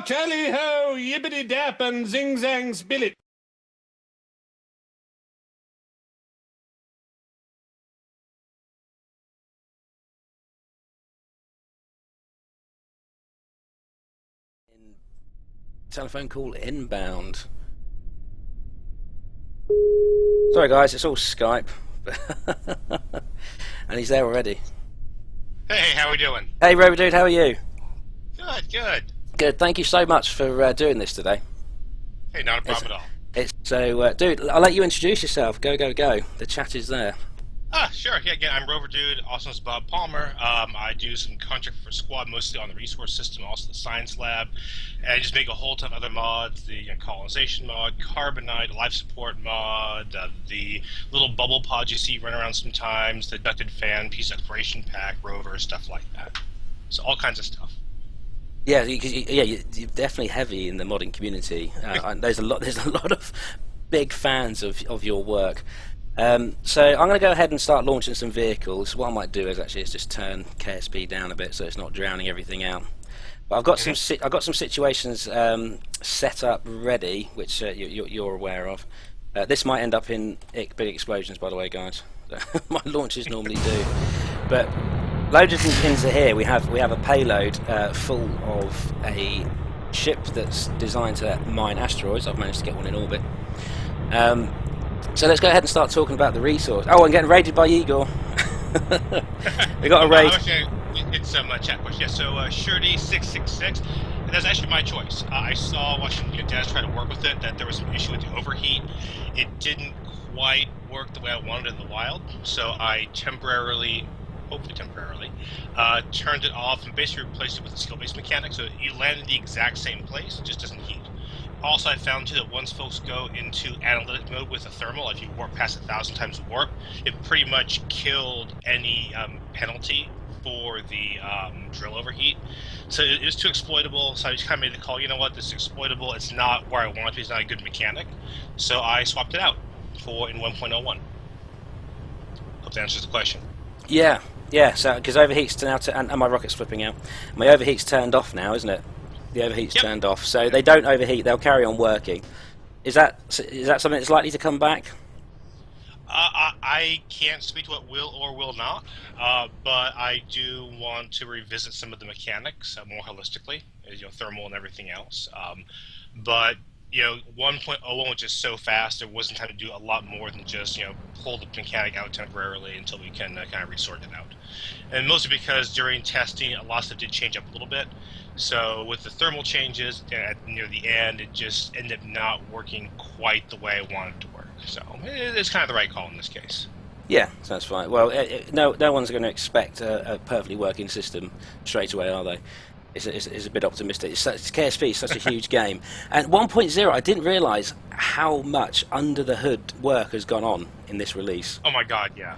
tally ho, yippity dap, and zing zang spillet. Telephone call inbound. Sorry guys, it's all Skype. And he's there already. Hey, how we doing? Hey RoverDude, how are you? Good, good. Good, thank you so much for doing this today. Hey, not a problem at all. So, dude, I'll let you introduce yourself. Go, go, go. The chat is there. Sure. Yeah, again, I'm RoverDude, also as Bob Palmer. I do some contract for Squad, mostly on the resource system, also the science lab, and I just make a whole ton of other mods: the colonization mod, carbonite, life support mod, the little bubble pod you see run around sometimes, the ducted fan, peace exploration pack, rover, stuff like that. So all kinds of stuff. Yeah, you're definitely heavy in the modding community. There's a lot of big fans of your work. So I'm going to go ahead and start launching some vehicles. What I might do is just turn KSP down a bit so it's not drowning everything out. But I've got some situations set up ready, which you're aware of. This might end up in big explosions, by the way, guys. My launches normally do. But loaded into here, we have a payload full of a ship that's designed to mine asteroids. I've managed to get one in orbit. So let's go ahead and start talking about the resource. Oh, I'm getting raided by Igor. We got a raid. It's chat question. Yeah, so Shirty666, and that's actually my choice. I saw watching Dres try to work with it that there was an issue with the overheat. It didn't quite work the way I wanted in the wild, so I hopefully temporarily, turned it off and basically replaced it with a skill-based mechanic, so you land in the exact same place, it just doesn't heat. Also, I found too that once folks go into analytic mode with a thermal, if you warp past 1,000 times warp, it pretty much killed any penalty for the drill overheat. So it was too exploitable, so I just kind of made the call, you know what, this is exploitable, it's not where I want it to be, it's not a good mechanic. So I swapped it out in 1.01. Hope that answers the question. Yeah, so because overheat's now, and my rocket's flipping out. My overheat's turned off now, isn't it? The overheat's turned off, so they don't overheat. They'll carry on working. Is that something that's likely to come back? I can't speak to what will or will not, but I do want to revisit some of the mechanics more holistically, thermal and everything else. But 1.01 was just so fast, there wasn't time to do a lot more than just pull the mechanic out temporarily until we can kind of resort it out. And mostly because during testing, a lot of stuff did change up a little bit. So with the thermal changes near the end, it just ended up not working quite the way I wanted it to work. So it's kind of the right call in this case. Yeah, that's fine. Well, no one's going to expect a perfectly working system straight away, are they? It's a bit optimistic. KSP is such a huge game. And 1.0, I didn't realise how much under the hood work has gone on in this release. Oh my god, yeah.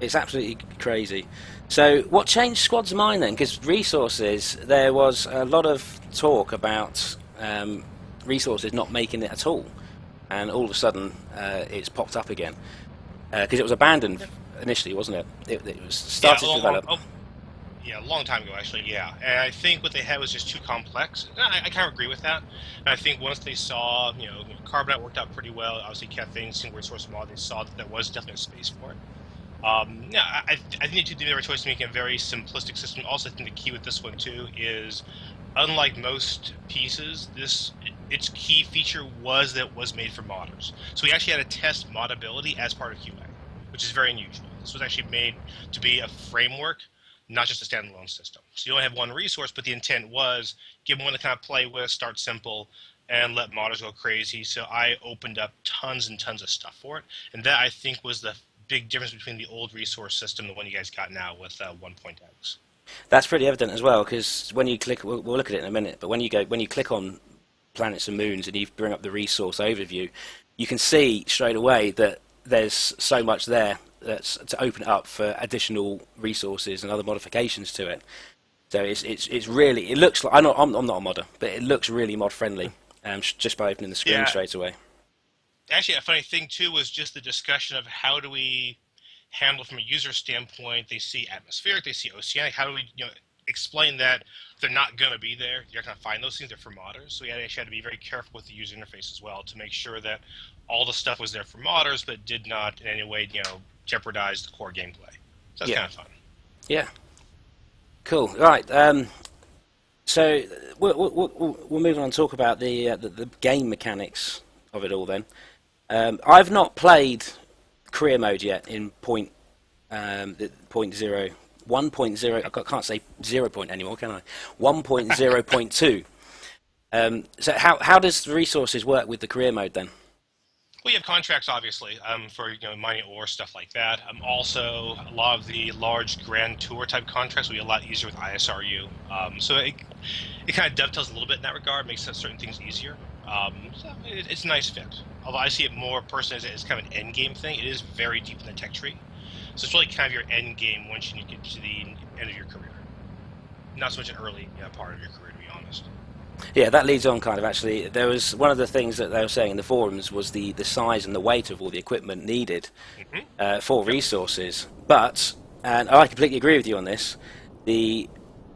It's absolutely crazy. So what changed Squad's mind then? Because resources, there was a lot of talk about resources not making it at all. And all of a sudden, it's popped up again. Because it was abandoned initially, wasn't it? It was started to develop. Yeah, a long time ago, actually, yeah. And I think what they had was just too complex. I kind of agree with that. And I think once they saw, Carbonite worked out pretty well, obviously Cathane, single resource mod, they saw that there was definitely a space for it. I think they did the right choice to make a very simplistic system. Also, I think the key with this one, too, is unlike most pieces, its key feature was that it was made for modders. So we actually had to test modability as part of QA, which is very unusual. This was actually made to be a framework, not just a standalone system. So you only have one resource, but the intent was give them one to kind of play with, start simple, and let modders go crazy. So I opened up tons and tons of stuff for it, and that I think was the big difference between the old resource system and the one you guys got now with 1.x. That's pretty evident as well, because when you click, we'll look at it in a minute, but when you click on planets and moons and you bring up the resource overview, you can see straight away that there's so much there that's to open it up for additional resources and other modifications to it. So it's really, it looks like, I'm not a modder, but it looks really mod friendly just by opening the screen straight away. Actually, a funny thing too was just the discussion of how do we handle from a user standpoint. They see atmospheric, they see oceanic. How do we explain that they're not going to be there. You're not going to find those things. They're for modders. So we actually had to be very careful with the user interface as well to make sure that all the stuff was there for modders, but did not in any way, jeopardize the core gameplay. So that's kind of fun. Yeah. Cool. Right. So we'll move on and talk about the game mechanics of it all then. I've not played career mode yet in point 0. 1.0, I can't say 0 point anymore, can I? 1.0.2. So how does the resources work with the career mode then? Well, you have contracts, obviously, for mining ore, stuff like that. Also, a lot of the large Grand Tour type contracts will be a lot easier with ISRU. So it kind of dovetails a little bit in that regard, makes certain things easier. So it's a nice fit. Although I see it more personally as kind of an end game thing, it is very deep in the tech tree. So it's really kind of your end game once you get to the end of your career. Not so much an early part of your career, to be honest. Yeah, that leads on kind of actually. There was one of the things that they were saying in the forums was the size and the weight of all the equipment needed for resources. But, and I completely agree with you on this,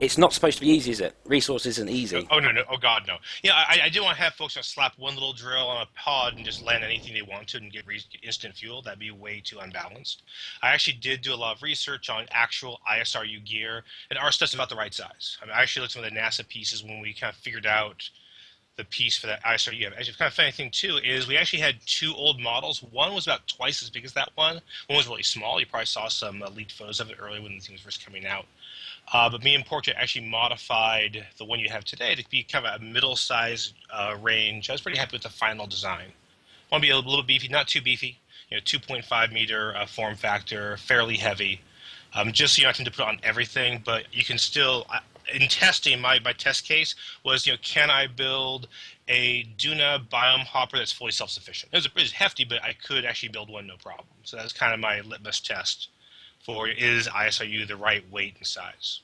it's not supposed to be easy, is it? Resource isn't easy. Oh, no. Oh, God, no. Yeah, I do want to have folks just slap one little drill on a pod and just land anything they want to and get instant fuel. That'd be way too unbalanced. I actually did do a lot of research on actual ISRU gear, and our stuff's about the right size. I mean, I actually looked at some of the NASA pieces when we kind of figured out the piece for that ISRU. Actually, kind of funny thing, too, is we actually had two old models. One was about twice as big as that one. One was really small. You probably saw some leaked photos of it earlier when the thing was first coming out. But me and Portrait actually modified the one you have today to be kind of a middle-sized range. I was pretty happy with the final design. I want to be a little beefy, not too beefy. 2.5 meter form factor, fairly heavy. Just so you don't have to put it on everything, but you can still. In testing, my test case was, can I build a Duna biome hopper that's fully self-sufficient? It was hefty, but I could actually build one no problem. So that's kind of my litmus test for is ISRU the right weight and size.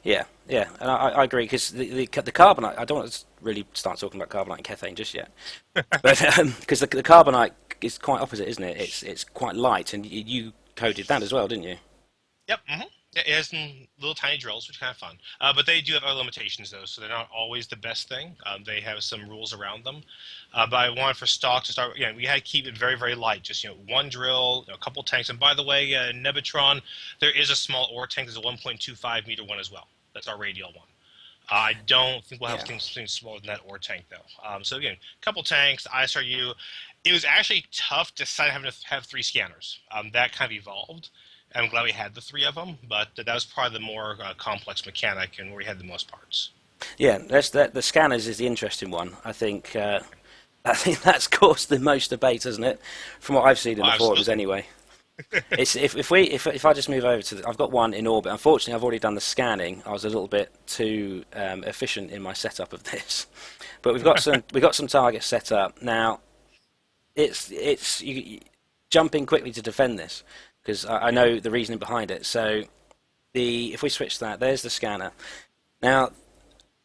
Yeah, and I agree, because the carbonite, I don't want to really start talking about carbonite and cathane just yet, but because the carbonite is quite opposite, isn't it? It's quite light, and you coded that as well, didn't you? Yep. It has some little tiny drills, which is kind of fun. But they do have other limitations, though, so they're not always the best thing. They have some rules around them. But I wanted for stock to start, we had to keep it very, very light. Just, one drill, a couple tanks. And by the way, Nebutron, there is a small ore tank. There's a 1.25 meter one as well. That's our radial one. I don't think we'll have things smaller than that ore tank, though. So again, a couple tanks, ISRU. It was actually tough to decide having to have 3 scanners. That kind of evolved. I'm glad we had the 3 of them, but that was probably the more complex mechanic and where we had the most parts. Yeah, the scanners is the interesting one. I think that's caused the most debate, hasn't it? From what I've seen in the forums, anyway. It's if I just move over to I've got one in orbit. Unfortunately, I've already done the scanning. I was a little bit too efficient in my setup of this, but we've got some targets set up now. It's jumping quickly to defend this, because I know the reasoning behind it. So if we switch that, there's the scanner. Now,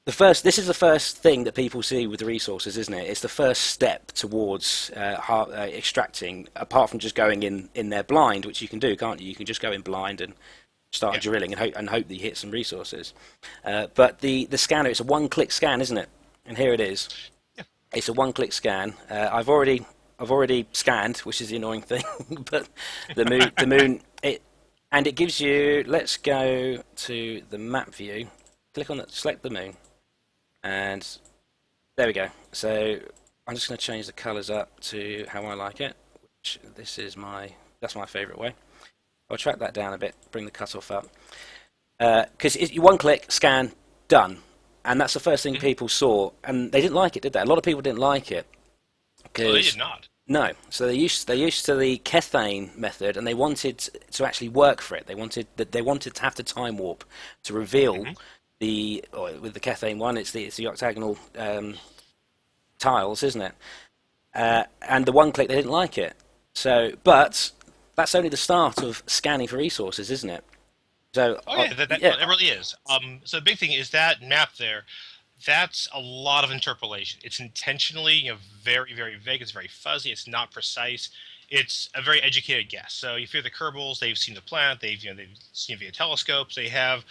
this is the first thing that people see with the resources, isn't it? It's the first step towards extracting, apart from just going in there blind, which you can do, can't you? You can just go in blind and start drilling and hope that you hit some resources. But the scanner, it's a one-click scan, isn't it? And here it is. Yeah. It's a one-click scan. I've already scanned, which is the annoying thing. But the moon, it gives you. Let's go to the map view. Click on that. Select the moon. And there we go. So I'm just going to change the colours up to how I like it. Which that's my favourite way. I'll track that down a bit, bring the cutoff up. Because you one click, scan, done. And that's the first thing people saw, and they didn't like it, did they? A lot of people didn't like it. Well, they did not. No. So they used to the Kethane method, and they wanted to actually work for it. They wanted to have the time warp to reveal. With the Kethane one, it's the octagonal tiles, isn't it? And the one click, they didn't like it. So, but that's only the start of scanning for resources, isn't it? So, that really is. So the big thing is that map there. That's a lot of interpolation. It's intentionally, very, very vague. It's very fuzzy. It's not precise. It's a very educated guess. So you hear the Kerbals. They've seen the planet. They've seen it via telescopes. They have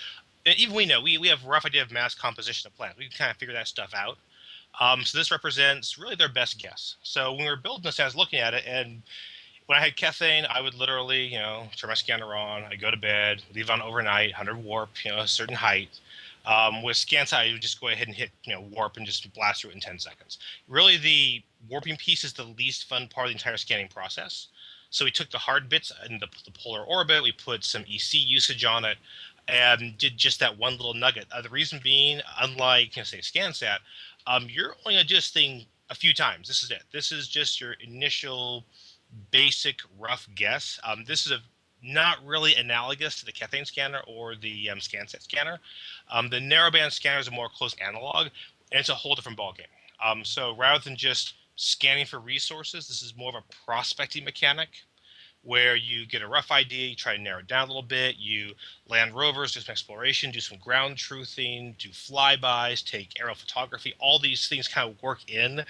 and even we know we have a rough idea of mass composition of planets. We can kind of figure that stuff out. So this represents really their best guess. So when we were building this, I was looking at it, and when I had Kethane, I would literally, turn my scanner on, I'd go to bed, leave it on overnight, 100 warp, a certain height. With ScanSat, I would just go ahead and hit, warp and just blast through it in 10 seconds. Really, the warping piece is the least fun part of the entire scanning process. So we took the hard bits in the polar orbit, we put some EC usage on it, and did just that one little nugget. The reason being, unlike, say, ScanSat, you're only going to do this thing a few times. This is it. This is just your initial basic rough guess. This is not really analogous to the Kethane scanner or the ScanSat scanner. The narrowband scanners are more close analog, and it's a whole different ballgame. So rather than just scanning for resources, this is more of a prospecting mechanic where you get a rough idea, you try to narrow it down a little bit, you land rovers, do some exploration, do some ground truthing, do flybys, take aerial photography. All these things kind of work in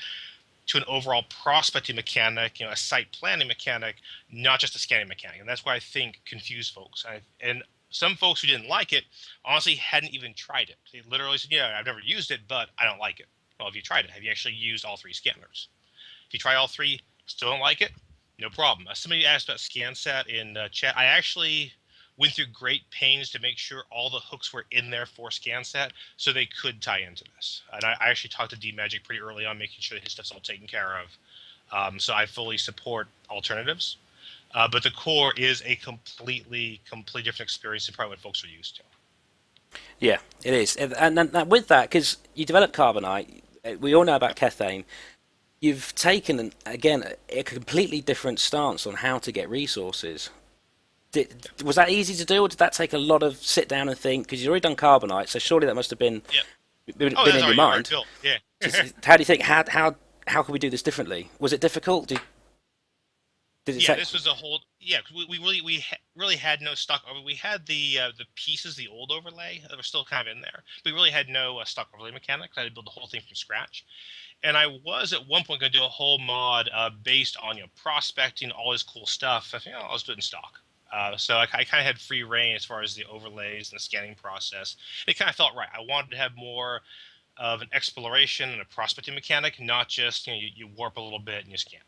to an overall prospecting mechanic, a site planning mechanic, not just a scanning mechanic. And that's why I think confused folks. And some folks who didn't like it honestly hadn't even tried it. They literally said, yeah, I've never used it, but I don't like it. Well, have you tried it? Have you actually used all three scanners? If you try all three, still don't like it, no problem. Somebody asked about ScanSat in chat. I actually went through great pains to make sure all the hooks were in there for ScanSat so they could tie into this. And I actually talked to D-Magic pretty early on, making sure that his stuff's all taken care of. So I fully support alternatives. But the core is a completely different experience than probably what folks are used to. Yeah, it is. And with that, because you develop carbonite, we all know about Kethane. You've taken, again, a completely different stance on how to get resources. Was that easy to do, or did that take a lot of sit down and think? Because you've already done carbonite, so surely that must have been in your mind. Yeah. How do you think? How can we do this differently? Was it difficult? Did it take... This was a whole. Yeah, we really had no stock. We had the pieces, the old overlay that were still kind of in there. We really had no stock overlay mechanics. I had to build the whole thing from scratch. And I was at one point going to do a whole mod based on prospecting, all this cool stuff. I'll just do it in stock. So I kind of had free reign as far as the overlays and the scanning process. It kind of felt right. I wanted to have more of an exploration and a prospecting mechanic, not just you warp a little bit and you scan.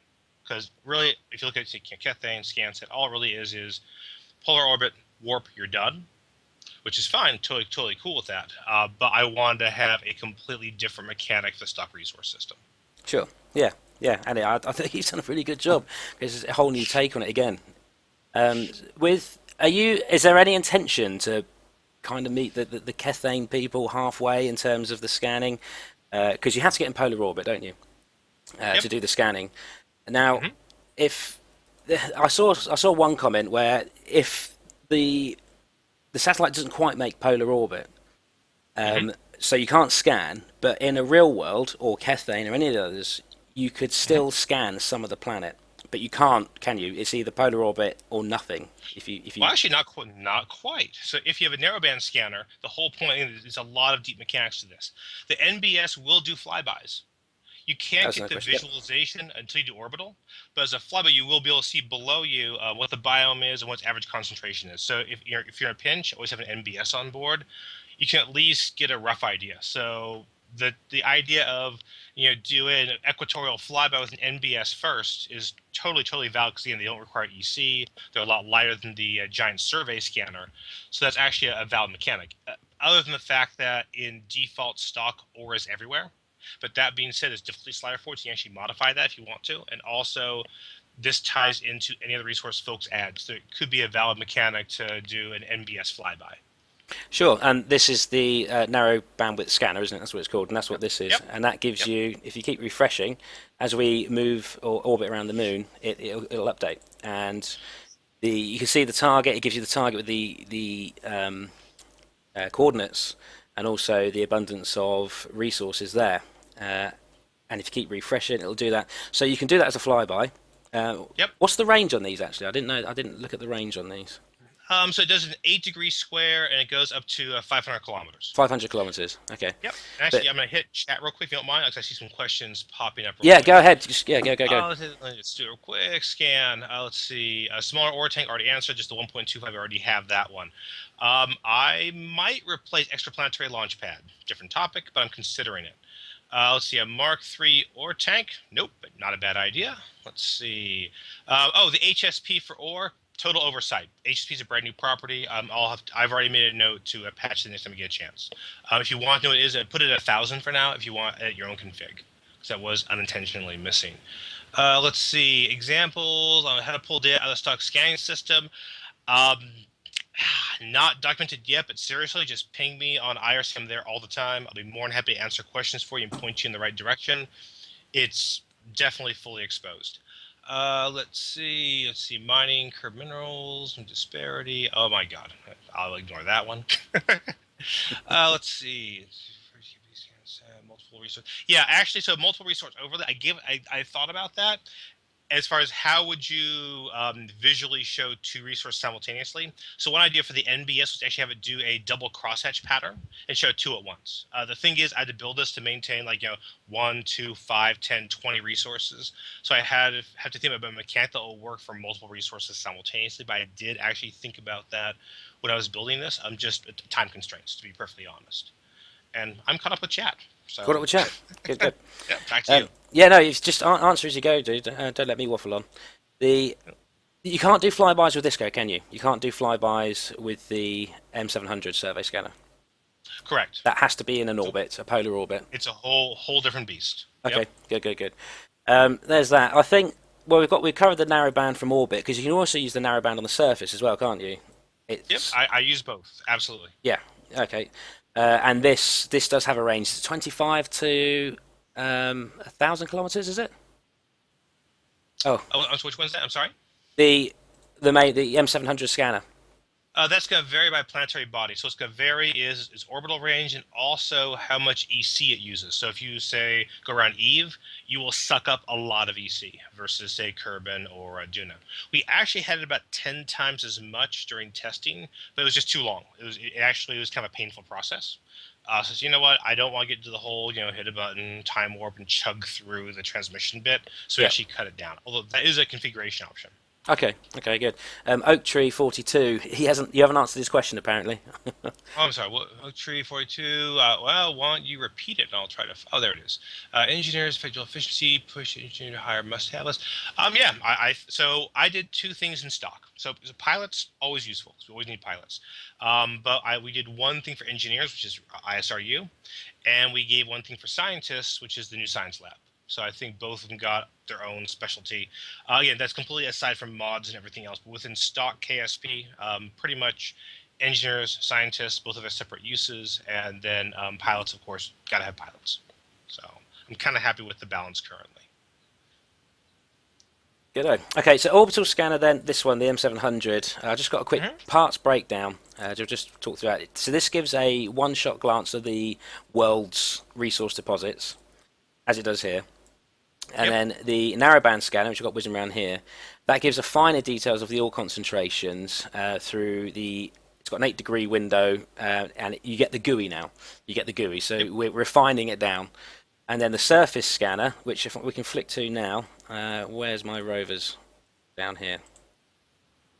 Because really, if you look at Kethane, ScanSat, all it really is polar orbit, warp, you're done. Which is fine, totally cool with that. But I wanted to have a completely different mechanic for the stock resource system. Sure. Yeah. And I think you've done a really good job because it's a whole new take on it again. Is there any intention to kind of meet the Kethane people halfway in terms of the scanning? Because you have to get in polar orbit, don't you, to do the scanning? Now, if I saw one comment where if the satellite doesn't quite make polar orbit, so you can't scan, but in a real world or Kethane or any of the others, you could still scan some of the planet, but you can't, can you? It's either polar orbit or nothing. If you well, actually, not quite. So if you have a narrowband scanner, the whole point is a lot of deep mechanics to this. The NBS will do flybys. You can't get the visualization until you do orbital, but as a flyby, you will be able to see below you what the biome is and what its average concentration is. So if you're in a pinch, always have an NBS on board. You can at least get a rough idea. So the idea of doing an equatorial flyby with an NBS first is totally valid because again they don't require EC. They're a lot lighter than the giant survey scanner, so that's actually a valid mechanic. Other than the fact that in default stock ore is everywhere. But that being said, there's difficulty slider for it. So you can actually modify that if you want to. And also, this ties into any other resource folks add. So it could be a valid mechanic to do an NBS flyby. Sure, and this is the narrow bandwidth scanner, isn't it? That's what it's called, and that's what this is. Yep. And that gives you, if you keep refreshing, as we move or orbit around the moon, it'll update. And you can see the target. It gives you the target with the coordinates and also the abundance of resources there. And if you keep refreshing, it'll do that. So you can do that as a flyby. Yep. What's the range on these actually? I didn't look at the range on these. So it does an 8-degree square, and it goes up to 500 kilometers. 500 kilometers. Okay. Yep. And actually, I'm going to hit chat real quick if you don't mind, because I see some questions popping up. Yeah, quick. go ahead. Just, yeah, go. Let's just do a quick scan. Let's see. A smaller ore tank already answered. Just the 1.25. I already have that one. I might replace extraplanetary launch pad. Different topic, but I'm considering it. Let's see. A Mark III ore tank. Nope, but not a bad idea. Let's see. The HSP for ore. Total oversight. HSP is a brand new property. I've already made a note to patch the next time we get a chance. If you want to know what it is, put it at 1,000 for now. If you want at your own config, because that was unintentionally missing. Let's see examples on how to pull data out of the stock scanning system. Not documented yet, but seriously, just ping me on IRC. I'm there all the time. I'll be more than happy to answer questions for you and point you in the right direction. It's definitely fully exposed. Let's see, mining, curb minerals, and disparity. Oh my god, I'll ignore that one. Let's see. Multiple resource. Yeah, actually, so multiple resource overlay. I thought about that. As far as how would you visually show two resources simultaneously? So one idea for the NBS was to actually have it do a double crosshatch pattern and show two at once. The thing is, I had to build this to maintain 1, 2, 5, 10, 20 resources. So I have to think about a mechanic that will work for multiple resources simultaneously. But I did actually think about that when I was building this. I'm just time constraints, to be perfectly honest. And I'm caught up with chat. So. Caught up with chat. Good. Yeah, back to you. Yeah, no, it's just answer as you go, dude. Don't let me waffle on. You can't do flybys with this go, can you? You can't do flybys with the M700 survey scanner. Correct. That has to be in an orbit, a polar orbit. It's a whole different beast. Okay, yep. Good. There's that. I think. Well, we've covered the narrowband from orbit, because you can also use the narrowband on the surface as well, can't you? Yep, I use both. Absolutely. Yeah. Okay. And this does have a range. It's 25 to 1,000 kilometers, is it? Oh, which one's that? I'm sorry. The M700 scanner. That's going to vary by planetary body. So it's going to vary is orbital range and also how much EC it uses. So if you say go around Eve, you will suck up a lot of EC versus say Kerbin or Duna. We actually had it about 10 times as much during testing, but it was just too long. It was kind of a painful process. So you know what? I don't want to get into the whole hit a button, time warp, and chug through the transmission bit. So we actually cut it down. Although that is a configuration option. Okay, good. Oak Tree 42. You haven't answered his question apparently. I'm sorry. What, Oak Tree 42. Well, why don't you repeat it, and I'll try to. Oh, there it is. Engineers, effective efficiency, push engineer to higher must-have list. So I did two things in stock. So pilots always useful because we always need pilots. But we did one thing for engineers, which is ISRU, and we gave one thing for scientists, which is the new science lab. So I think both of them got their own specialty. Again, that's completely aside from mods and everything else. But within stock KSP, pretty much engineers, scientists, both of their separate uses, and then pilots, of course, got to have pilots. So I'm kind of happy with the balance currently. Good. Okay, so orbital scanner then, this one, the M700. I just got a quick parts breakdown. Just talk through that. So this gives a one-shot glance of the world's resource deposits, as it does here. And then the narrowband scanner, which I've got whizzing around here, that gives a finer details of the ore concentrations through it's got an 8-degree window, and you get the GUI now. You get the GUI, so we're refining it down. And then the surface scanner, which if we can flick to now, where's my rovers? Down here.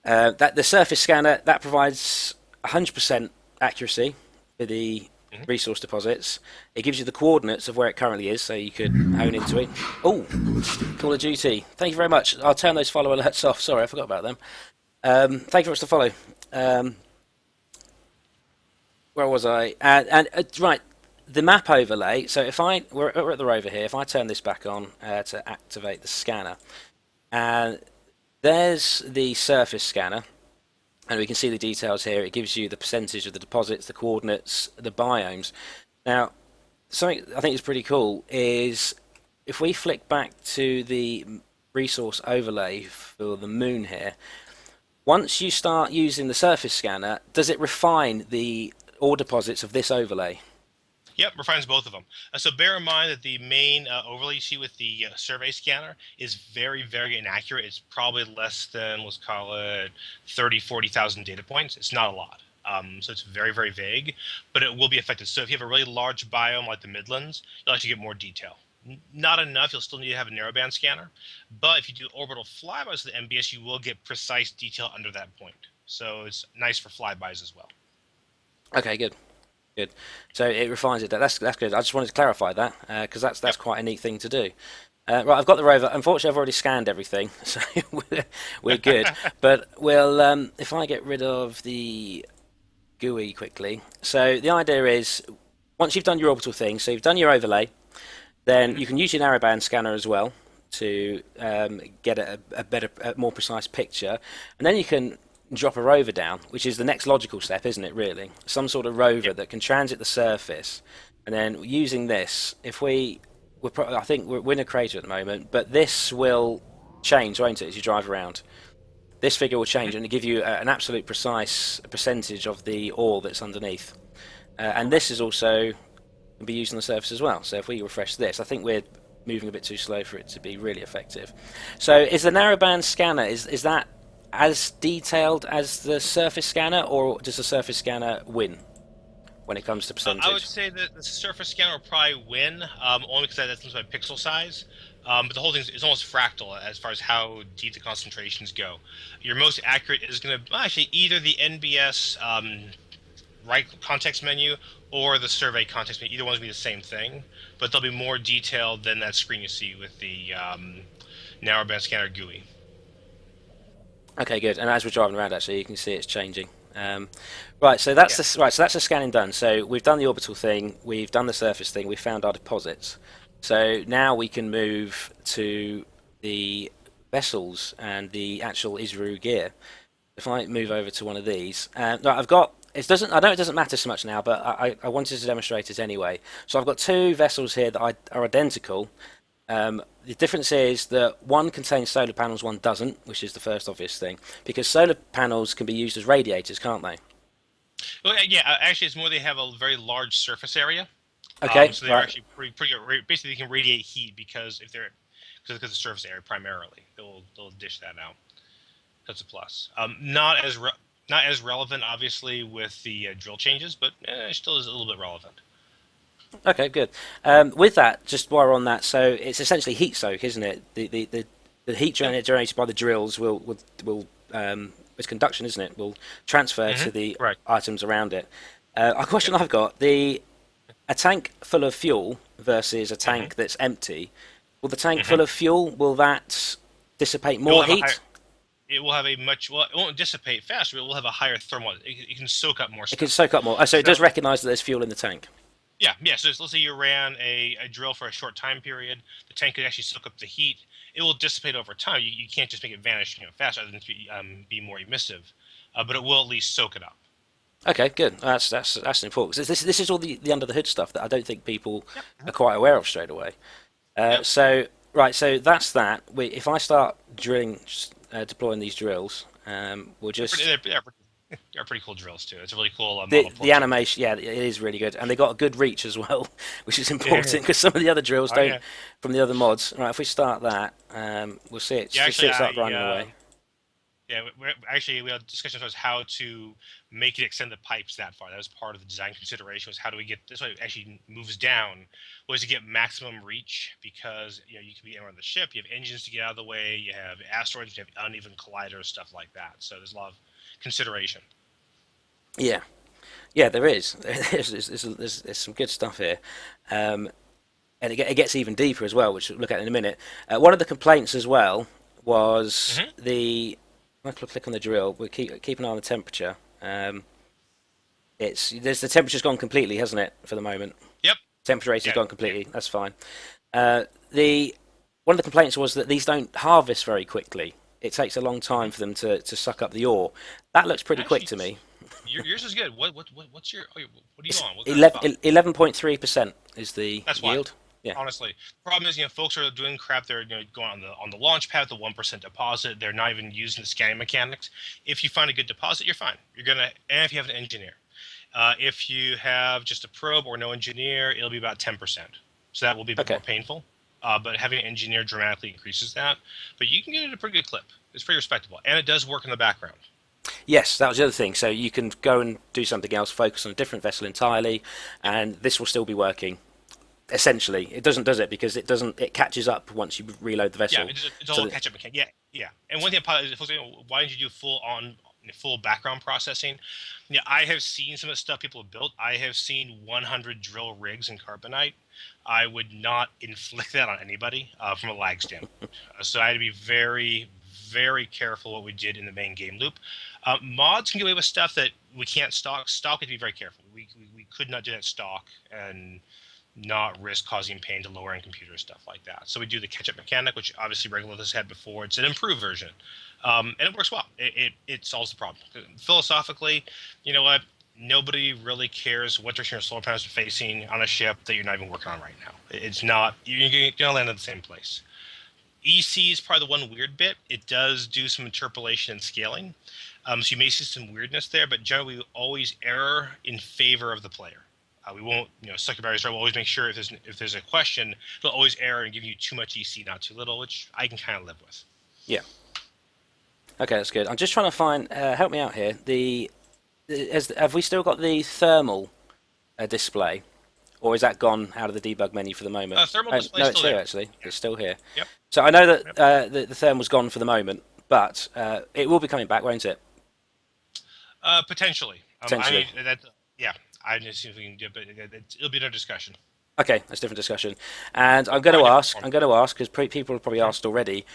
The surface scanner, that provides 100% accuracy for the resource deposits. It gives you the coordinates of where it currently is, so you could hone into it. Oh, Call of Duty. Thank you very much. I'll turn those follow alerts off. Sorry, I forgot about them. Thank you very much to follow. Where was I? Right, the map overlay. So if we're at the rover here. If I turn this back on to activate the scanner, and there's the surface scanner. And we can see the details here. It gives you the percentage of the deposits, the coordinates, the biomes. Now, something I think is pretty cool is if we flick back to the resource overlay for the moon here, once you start using the surface scanner, does it refine the ore deposits of this overlay? Yep, refines both of them. So bear in mind that the main overlay you see with the survey scanner is very, very inaccurate. It's probably less than, let's call it 30, 40,000 data points. It's not a lot. So it's very, very vague, but it will be affected. So if you have a really large biome like the Midlands, you'll actually get more detail. Not enough. You'll still need to have a narrowband scanner. But if you do orbital flybys with the MBS, you will get precise detail under that point. So it's nice for flybys as well. Okay, good. Good. So it refines it. That's good. I just wanted to clarify that because that's quite a neat thing to do. Right, I've got the rover. Unfortunately, I've already scanned everything, so we're good. But we'll if I get rid of the GUI quickly. So the idea is once you've done your orbital thing, so you've done your overlay, then you can use your narrowband scanner as well to get a better, more precise picture, and then you can drop a rover down, which is the next logical step, isn't it, really? Some sort of rover that can transit the surface, and then using this, if I think we're in a crater at the moment, but this will change, won't it, as you drive around? This figure will change and give you an absolute precise percentage of the ore that's underneath. And this is also can be used on the surface as well. So if we refresh this, I think we're moving a bit too slow for it to be really effective. So is the narrowband scanner, is that as detailed as the surface scanner, or does the surface scanner win when it comes to percentage? I would say that the surface scanner will probably win, only because that's by pixel size. But the whole thing is almost fractal as far as how deep the concentrations go. Your most accurate is going to actually either the NBS right context menu or the survey context menu. Either one's going to be the same thing, but they'll be more detailed than that screen you see with the narrowband scanner GUI. Okay, good. And as we're driving around, actually, you can see it's changing. Right, so that's the scanning done. So we've done the orbital thing, we've done the surface thing, we've found our deposits. So now we can move to the vessels and the actual ISRU gear. If I move over to one of these, I've got. It doesn't. I know it doesn't matter so much now, but I wanted to demonstrate it anyway. So I've got two vessels here that are identical. The difference is that one contains solar panels, one doesn't, which is the first obvious thing, because solar panels can be used as radiators, can't they? Well, yeah, actually, it's more they have a very large surface area. Okay, so they're actually pretty good. Basically, they can radiate heat because of the surface area primarily. They'll dish that out. That's a plus. Not as relevant, obviously, with the drill changes, but it still is a little bit relevant. Okay, good. With that, just while we're on that, so it's essentially heat soak, isn't it? The heat generated by the drills will it's conduction, isn't it? Will transfer to the items around it. A question I've got: a tank full of fuel versus a tank that's empty. Will the tank full of fuel, will that dissipate more heat? It will have a much, well, it won't dissipate faster, but it will have a higher thermal. It can soak up more stuff. It can soak up more. So it does recognise that there's fuel in the tank. Yeah. So let's say you ran a drill for a short time period. The tank could actually soak up the heat. It will dissipate over time. You can't just make it vanish faster other than be more emissive. But it will at least soak it up. Okay, good. That's important. This is all the under the hood stuff that I don't think people are quite aware of straight away. So that's that. If I start drilling, deploying these drills, we'll just. They're pretty cool drills too. It's a really cool. The animation, yeah, it is really good, and they got a good reach as well, which is important because some of the other drills don't from the other mods. Right, if we start that, we'll see it. Start grinding away. Yeah, we had discussions about how to make it extend the pipes that far. That was part of the design consideration. Was how do we get this way? It actually moves down. Was to get maximum reach because you can be on the ship. You have engines to get out of the way. You have asteroids. You have uneven colliders, stuff like that. So there's a lot of consideration. Yeah, there is. There's some good stuff here, and it gets even deeper as well, which we'll look at in a minute. One of the complaints as well was If I click on the drill, we keep an eye on the temperature. The temperature's gone completely, hasn't it, for the moment? Yep. Temperature rate has gone completely. That's fine. One of the complaints was that these don't harvest very quickly. It takes a long time for them to suck up the ore. That looks pretty quick to me. Yours is good. What's your? What are you on? 11.3% is the yield. Yeah. Honestly, the problem is folks are doing crap. They're going on the launch pad with the 1% deposit. They're not even using the scanning mechanics. If you find a good deposit, you're fine. And if you have an engineer, If you have just a probe or no engineer, it'll be about 10%. So that will be a bit Okay. more painful. But having an engineer dramatically increases that. But you can get it at a pretty good clip. It's pretty respectable. And it does work in the background. Yes, that was the other thing. So you can go and do something else, focus on a different vessel entirely, and this will still be working. Essentially, it doesn't, does it? Because it doesn't. It catches up once you reload the vessel. Yeah, it's So all catch-up mechanic. Yeah, yeah. And one thing about it is, why didn't you do full background processing? Yeah, I have seen some of the stuff people have built. I have seen 100 drill rigs in carbonite. I would not inflict that on anybody from a lag standpoint. So I had to be very, very careful what we did in the main game loop. Mods can get away with stuff that we can't stock. Stock, we have to be very careful. We could not do that stock and not risk causing pain to lower end computers, stuff like that. So we do the catch-up mechanic, which obviously Regolith has had before. It's an improved version, and it works well. It solves the problem. Philosophically, you know what? Nobody really cares what direction your solar panels are facing on a ship that you're not even working on right now. It's not, you're going to land in the same place. EC is probably the one weird bit. It does do some interpolation and scaling. So you may see some weirdness there, but generally we always err in favor of the player. We won't, suck your batteries right. We'll always make sure if there's a question, it'll always error and give you too much EC, not too little, which I can kind of live with. yeah. Okay, that's good. I'm just trying to find. Help me out here. Have we still got the thermal display, or is that gone out of the debug menu for the moment? Thermal display no, is it's still here there. actually. Yeah. It's still here. Yep. So I know that the thermal's gone for the moment, but it will be coming back, won't it? Potentially. Potentially. I just see if we can do it, but it'll be another discussion. Okay, that's a different discussion. And I'm going to ask, because people have probably asked already,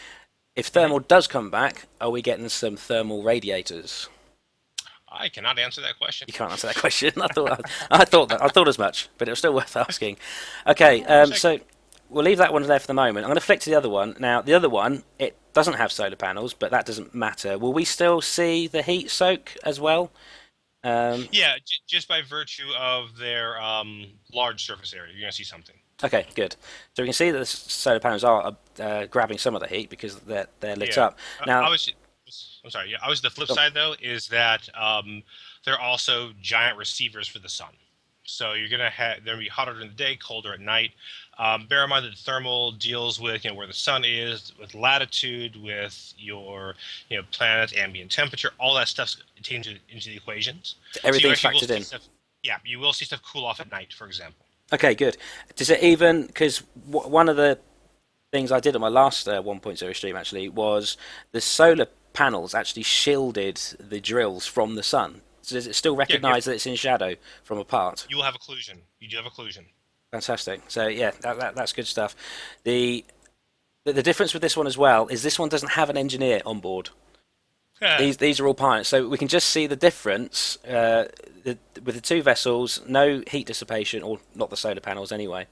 if thermal does come back, are we getting some thermal radiators? I cannot answer that question. You can't answer that question. I thought as much, but it was still worth asking. Okay, so we'll leave that one there for the moment. I'm going to flick to the other one. Now, the other one, it doesn't have solar panels, but that doesn't matter. Will we still see the heat soak as well? Yeah, just by virtue of their large surface area, you're going to see something. Okay, good. So we can see that the solar panels are grabbing some of the heat because they're lit up. Now, I'm sorry. Yeah, the flip side though is that they're also giant receivers for the sun. So you're gonna have they're gonna be hotter during the day, colder at night. Bear in mind that thermal deals with where the sun is, with latitude, with your planet's ambient temperature. All that stuff's taken into the equations. Everything's factored in. You will see stuff cool off at night, for example. Okay, good. Does it even, because one of the things I did on my last 1.0 stream actually was the solar panels actually shielded the drills from the sun. So does it still recognise that it's in shadow from apart? You will have occlusion. You do have occlusion. Fantastic. So yeah, that's good stuff. The difference with this one as well is this one doesn't have an engineer on board. These are all pilots, so we can just see the difference with the two vessels. No heat dissipation, or not the solar panels anyway,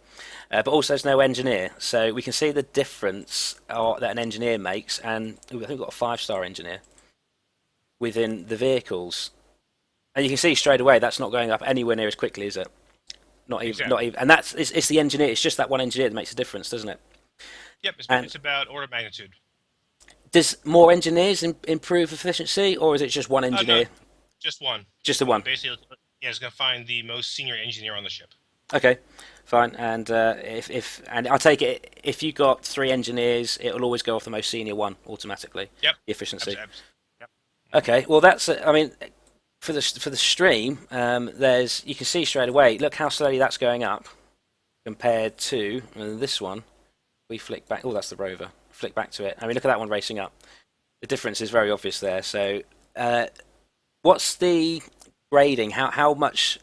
but also there's no engineer, so we can see the difference that an engineer makes. And I think we've got a 5-star engineer within the vehicles, and you can see straight away that's not going up anywhere near as quickly, is it? Not even, exactly. Not even, and it's the engineer. It's just that one engineer that makes a difference, doesn't it? Yep, it's about order of magnitude. Does more engineers improve efficiency, or is it just one engineer? No, just one. Just the one. Basically, it's going to find the most senior engineer on the ship. Okay, fine. And and I take it if you got 3 engineers, it will always go off the most senior one automatically. Yep. The efficiency. Yep. Okay. Well, that's. I mean, for the stream, you can see straight away. Look how slowly that's going up compared to this one. We flick back. Oh, that's the rover. Flick back to it. I mean, look at that one racing up. The difference is very obvious there. So, what's the grading? How much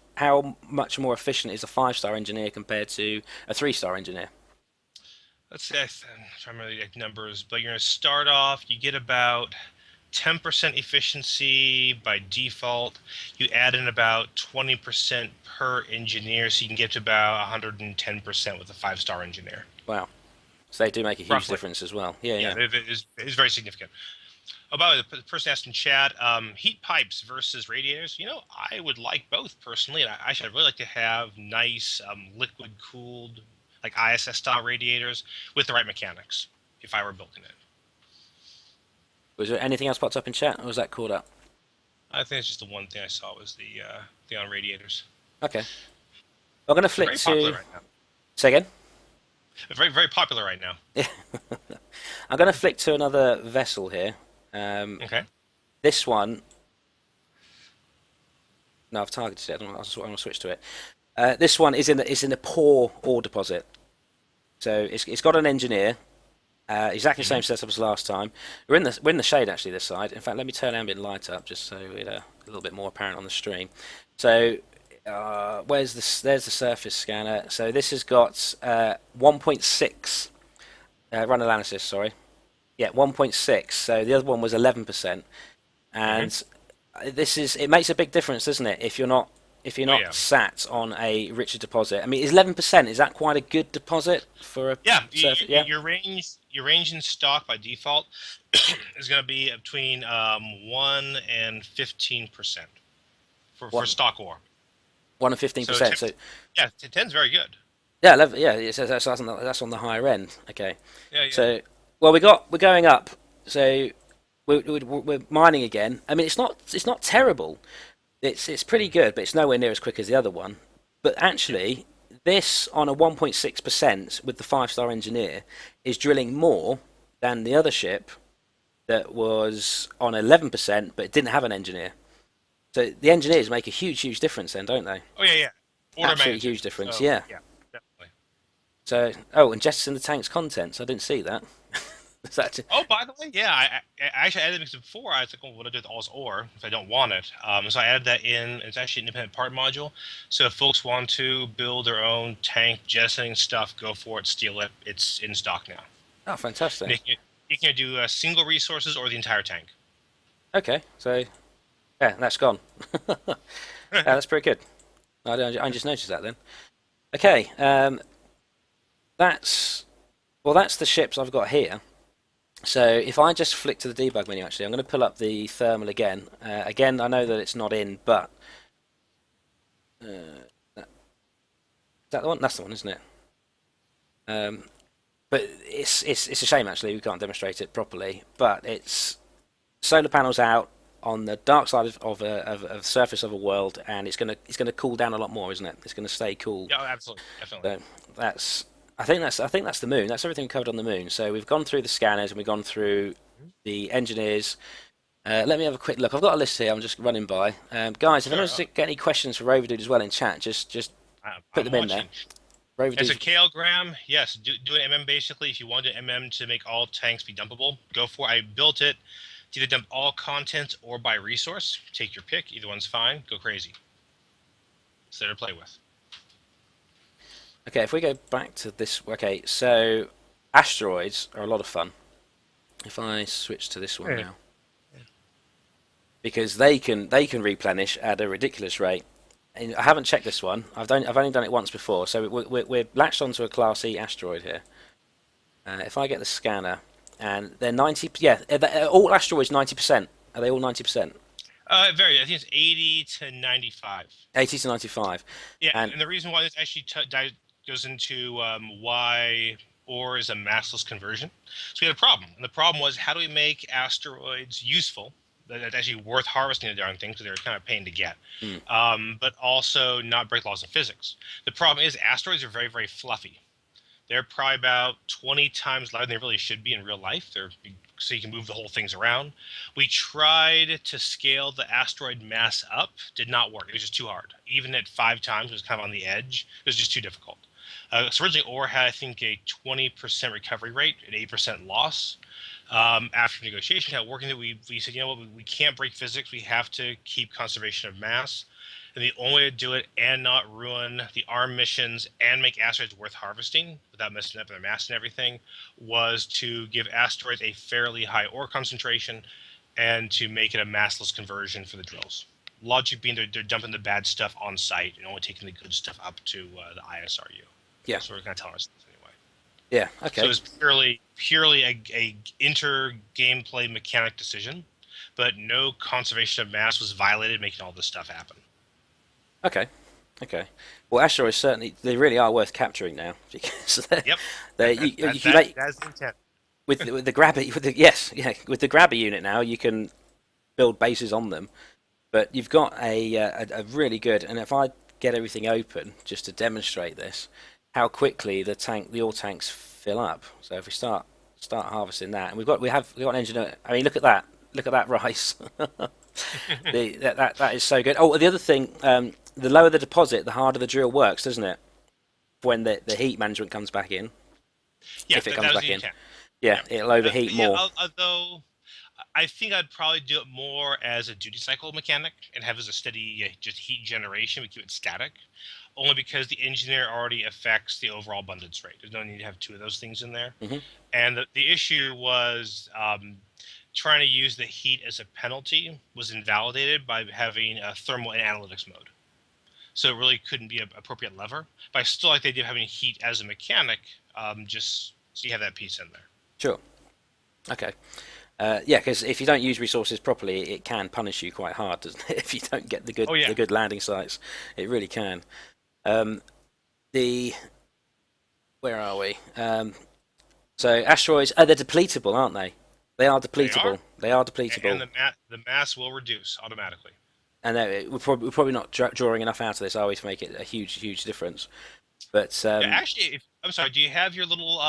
more efficient is a 5-star engineer compared to a 3-star engineer? Let's say I'm trying to remember the numbers, but you're going to start off. You get about 10% efficiency by default. You add in about 20% per engineer, so you can get to about 110% with a 5-star engineer. Wow. So they do make a huge difference as well. Yeah. It is very significant. Oh, by the way, the person asked in chat, heat pipes versus radiators. I would like both personally, and I should really like to have nice liquid-cooled, like ISS-style radiators with the right mechanics if I were building it. Was there anything else popped up in chat, or was that caught up? I think it's just the one thing I saw was the on radiators. Okay. I'm going to They're flick very popular to. right now. Say again. They're very popular right now. Yeah. I'm going to flick to another vessel here. Okay. This one. No, I've targeted it. I'm going to switch to it. This one is in a poor ore deposit. So it's got an engineer. Exactly the same setup as last time. We're in the shade actually this side. In fact, let me turn ambient light up just so it's a little bit more apparent on the stream. So there's the surface scanner. So this has got 1.6 run analysis. Sorry, yeah, 1.6. So the other one was 11%, and it makes a big difference, doesn't it? If you're not sat on a richer deposit. I mean, is 11%, is that quite a good deposit for a surface? Yeah. Your range in stock by default is going to be between 1 and 15% for stock ore. 1 and 15%. So yeah, 10's very good. Yeah, 11, yeah. That's on the higher end. Okay. Yeah. So we're going up. So we're mining again. I mean, it's not terrible. It's pretty good, but it's nowhere near as quick as the other one. But actually, this on a 1.6% with the 5-star engineer is drilling more than the other ship that was on 11%, but it didn't have an engineer. So the engineers make a huge difference then, don't they? Oh yeah. Absolutely huge difference. So, yeah, definitely. So and jettison the tank's contents. I didn't see that. Oh, by the way, yeah, I actually added it because before I was like, well, what do I do with all this ore if I don't want it? So I added that in. It's actually an independent part module. So if folks want to build their own tank jettisoning stuff, go for it, steal it. It's in stock now. Oh, fantastic! You can do single resources or the entire tank. Okay, so yeah, that's gone. That's pretty good. I just noticed that then. Okay, that's the ships I've got here. So if I just flick to the debug menu, actually, I'm going to pull up the thermal again. Again, I know that it's not in, but is that the one? That's the one, isn't it? But it's a shame actually we can't demonstrate it properly. But it's solar panels out on the dark side of the surface of a world, and it's gonna cool down a lot more, isn't it? It's going to stay cool. Yeah, absolutely, definitely. So I think that's the moon. That's everything covered on the moon. So we've gone through the scanners and we've gone through the engineers. Let me have a quick look. I've got a list here. I'm just running by. Guys, if anyone's got any questions for RoverDude as well in chat, just put them in there. As a KL Graham, yes, do an MM basically. If you want an MM to make all tanks be dumpable, go for it. I built it to either dump all content or by resource. Take your pick. Either one's fine. Go crazy. It's there to play with. Okay, if we go back to this, okay, so asteroids are a lot of fun. If I switch to this one now, because they can replenish at a ridiculous rate. And I haven't checked this one. I've only done it once before, so we're latched onto a Class E asteroid here. If I get the scanner, and they're 90, all asteroids 90%. Are they all 90%? It varies. I think it's 80 to 95. 80 to 95. Yeah, and the reason why this actually goes into why ore is a massless conversion. So we had a problem, and the problem was how do we make asteroids useful, that's actually worth harvesting the darn things, because they're kind of a pain to get, but also not break laws of physics. The problem is asteroids are very fluffy. They're probably about 20 times lighter than they really should be in real life. So you can move the whole things around. We tried to scale the asteroid mass up. Did not work. It was just too hard. Even at 5 times, it was kind of on the edge. It was just too difficult. So originally, ore had, I think, a 20% recovery rate, an 8% loss. After negotiation, how working that we said, you know what, we can't break physics. We have to keep conservation of mass. And the only way to do it and not ruin the ARM missions and make asteroids worth harvesting without messing up their mass and everything was to give asteroids a fairly high ore concentration and to make it a massless conversion for the drills. Logic being they're dumping the bad stuff on site and only taking the good stuff up to the ISRU. Yeah. So we're going to tell ourselves anyway. Yeah, okay. So it's purely a inter-gameplay mechanic decision, but no conservation of mass was violated making all this stuff happen. Okay. Well, asteroids they really are worth capturing now because that's the intent. With the grabber, with the grabber unit now, you can build bases on them. But you've got a really good, and if I get everything open just to demonstrate this, how quickly the oil tanks fill up. So if we start harvesting that, and we have an engineer. I mean, look at that rise. That is so good. Oh, the other thing, the lower the deposit, the harder the drill works, doesn't it? When the heat management comes back in, Yeah, if it comes back in, yeah, it'll overheat more. Although I think I'd probably do it more as a duty cycle mechanic and have it as a steady just heat generation. We keep it static, only because the engineer already affects the overall abundance rate. There's no need to have two of those things in there. Mm-hmm. And the issue was trying to use the heat as a penalty was invalidated by having a thermal and analytics mode. So it really couldn't be an appropriate lever. But I still like the idea of having heat as a mechanic, just so you have that piece in there. Sure. Okay. Yeah, because if you don't use resources properly, it can punish you quite hard, doesn't it? If you don't get the good landing sites, it really can. Where are we? So asteroids, they're depletable, aren't they? They are depletable. They are depletable. And the mass will reduce automatically. And we're probably not drawing enough out of this, are we, to make it a huge difference? But actually, I'm sorry. Do you have your little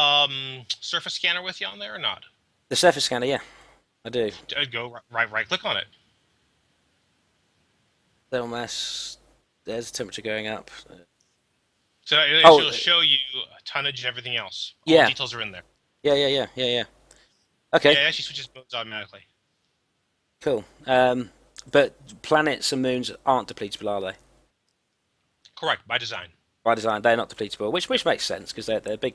surface scanner with you on there or not? The surface scanner, yeah, I do. Go right click on it. Thermal mass. There's the temperature going up. So it'll show you tonnage and everything else. All the details are in there. Yeah. Okay. Yeah, it actually switches modes automatically. Cool. But planets and moons aren't depletable, are they? Correct, by design. By design, they're not depletable, which makes sense because they're big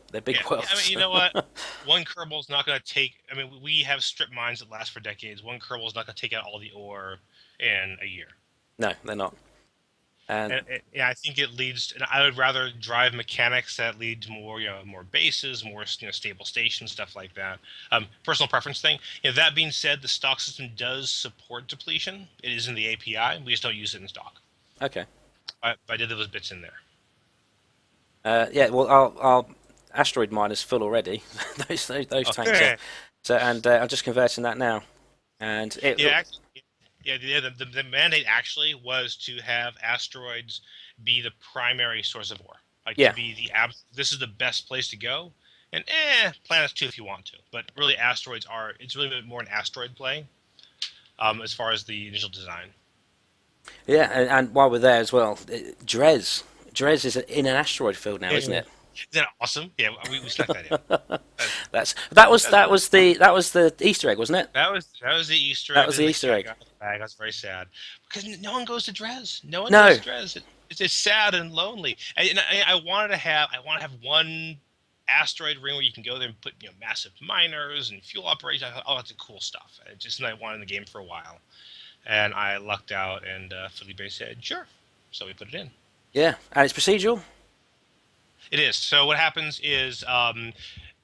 worlds. I mean, you know what? One Kerbal's not going to take. I mean, we have strip mines that last for decades. One Kerbal's not going to take out all the ore in a year. No, they're not. And I think it leads. And I would rather drive mechanics that lead to more, more bases, more stable stations, stuff like that. Personal preference thing. That being said, the stock system does support depletion. It is in the API. We just don't use it in stock. Okay. I did those bits in there. Yeah, well, our asteroid mine is full already. those tanks are. So, and I'm just converting that now, and the mandate actually was to have asteroids be the primary source of ore, to be this is the best place to go, and planets too if you want to, but really asteroids it's really more an asteroid play, as far as the initial design. Yeah, and while we're there as well, Dres is in an asteroid field now, isn't it? Isn't that awesome? Yeah, we stuck that in. that was the Easter egg, wasn't it? That was the Easter egg. That was the Easter egg. I was very sad because no one goes to Dres. No one goes to Dres. It's sad and lonely. And I want to have one asteroid ring where you can go there and put massive miners and fuel operations. All that's cool stuff. It's just something I wanted in the game for a while, and I lucked out. And Felipe said, "Sure," so we put it in. Yeah, and it's procedural. It is. So what happens is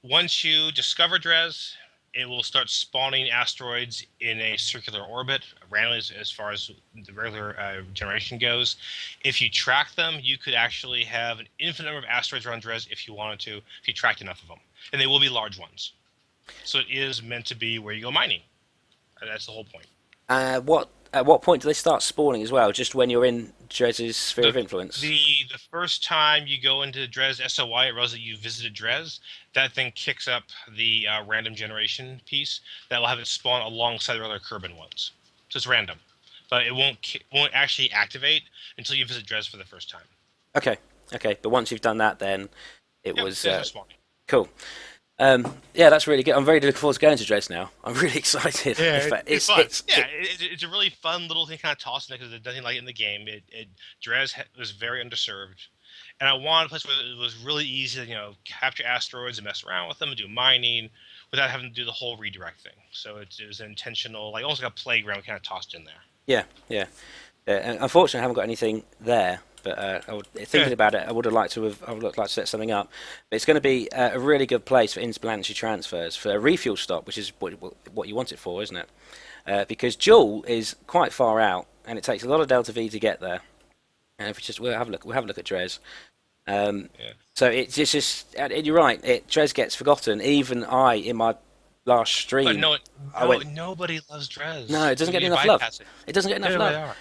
once you discover Dres, it will start spawning asteroids in a circular orbit, randomly as far as the regular generation goes. If you track them, you could actually have an infinite number of asteroids around Dres if you wanted to, if you tracked enough of them. And they will be large ones. So it is meant to be where you go mining. That's the whole point. At what point do they start spawning as well? Just when you're in Dres's sphere of influence? The first time you go into Dres SOI, it realizes that you visited Dres. That thing kicks up the random generation piece that will have it spawn alongside the other Kerbin ones. So it's random, but it won't actually activate until you visit Dres for the first time. Okay. But once you've done that, then it was cool. Yeah, that's really good. I'm very looking forward to going to Dres now. I'm really excited. Yeah, it's fun. It's a really fun little thing, kind of tossing it because there's nothing like it in the game. Dres was very underserved, and I wanted a place where it was really easy to capture asteroids and mess around with them and do mining without having to do the whole redirect thing. So it was intentional, almost like a playground, kind of tossed in there. Yeah. Unfortunately, I haven't got anything there. But thinking about it, I would like to set something up. But it's going to be a really good place for interplanetary transfers for a refuel stop, which is what you want it for, isn't it? Because Joule is quite far out, and it takes a lot of delta V to get there. And if we'll have a look at Dres. So it's just you're right. Dres gets forgotten. Even in my last stream, but nobody loves Dres. No, it doesn't get enough love. It doesn't get enough love.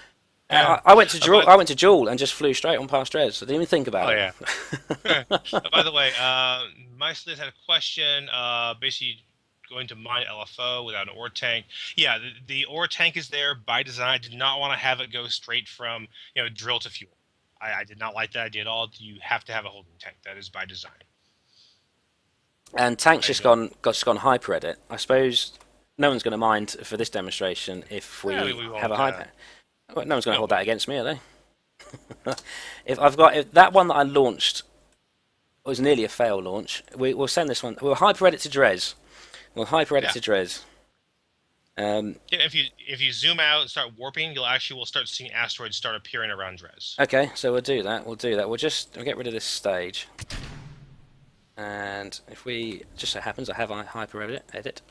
I went to Jewel and just flew straight on past Dres. I didn't even think about it. Yeah. By the way, Mycelis had a question. Basically, going to mine LFO without an ore tank. Yeah, the ore tank is there by design. I did not want to have it go straight from drill to fuel. I did not like that idea at all. You have to have a holding tank. That is by design. And tank's just gone hyper edit. I suppose no one's going to mind for this demonstration if we have a hyper. Well, no one's going to hold that against me, are they? if that one that I launched was nearly a fail launch, we'll send this one. We'll hyper edit to Dres. We'll hyper edit to Dres. If you zoom out and start warping, we'll start seeing asteroids start appearing around Dres. Okay, so we'll do that. We'll get rid of this stage. And if we, just so happens I have a hyper edit,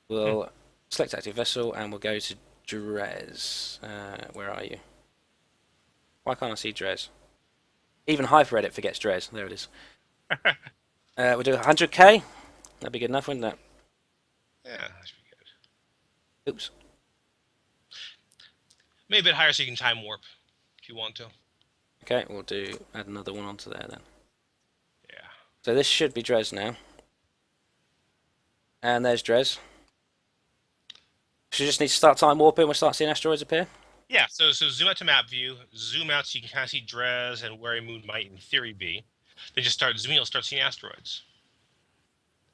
we'll select active vessel and we'll go to Dres. Where are you? Why can't I see Dres? Even hyper edit forgets Dres. There it is. We'll do 100k. That'd be good enough, wouldn't it? Yeah, that should be good. Oops. Maybe a bit higher so you can time warp if you want to. Okay, we'll add another one onto there then. Yeah. So this should be Dres now. And there's Dres. So you just need to start time warping, we'll start seeing asteroids appear? Yeah, so zoom out to map view, zoom out so you can kind of see Dres and where a moon might in theory be. Then just start zooming, you'll start seeing asteroids.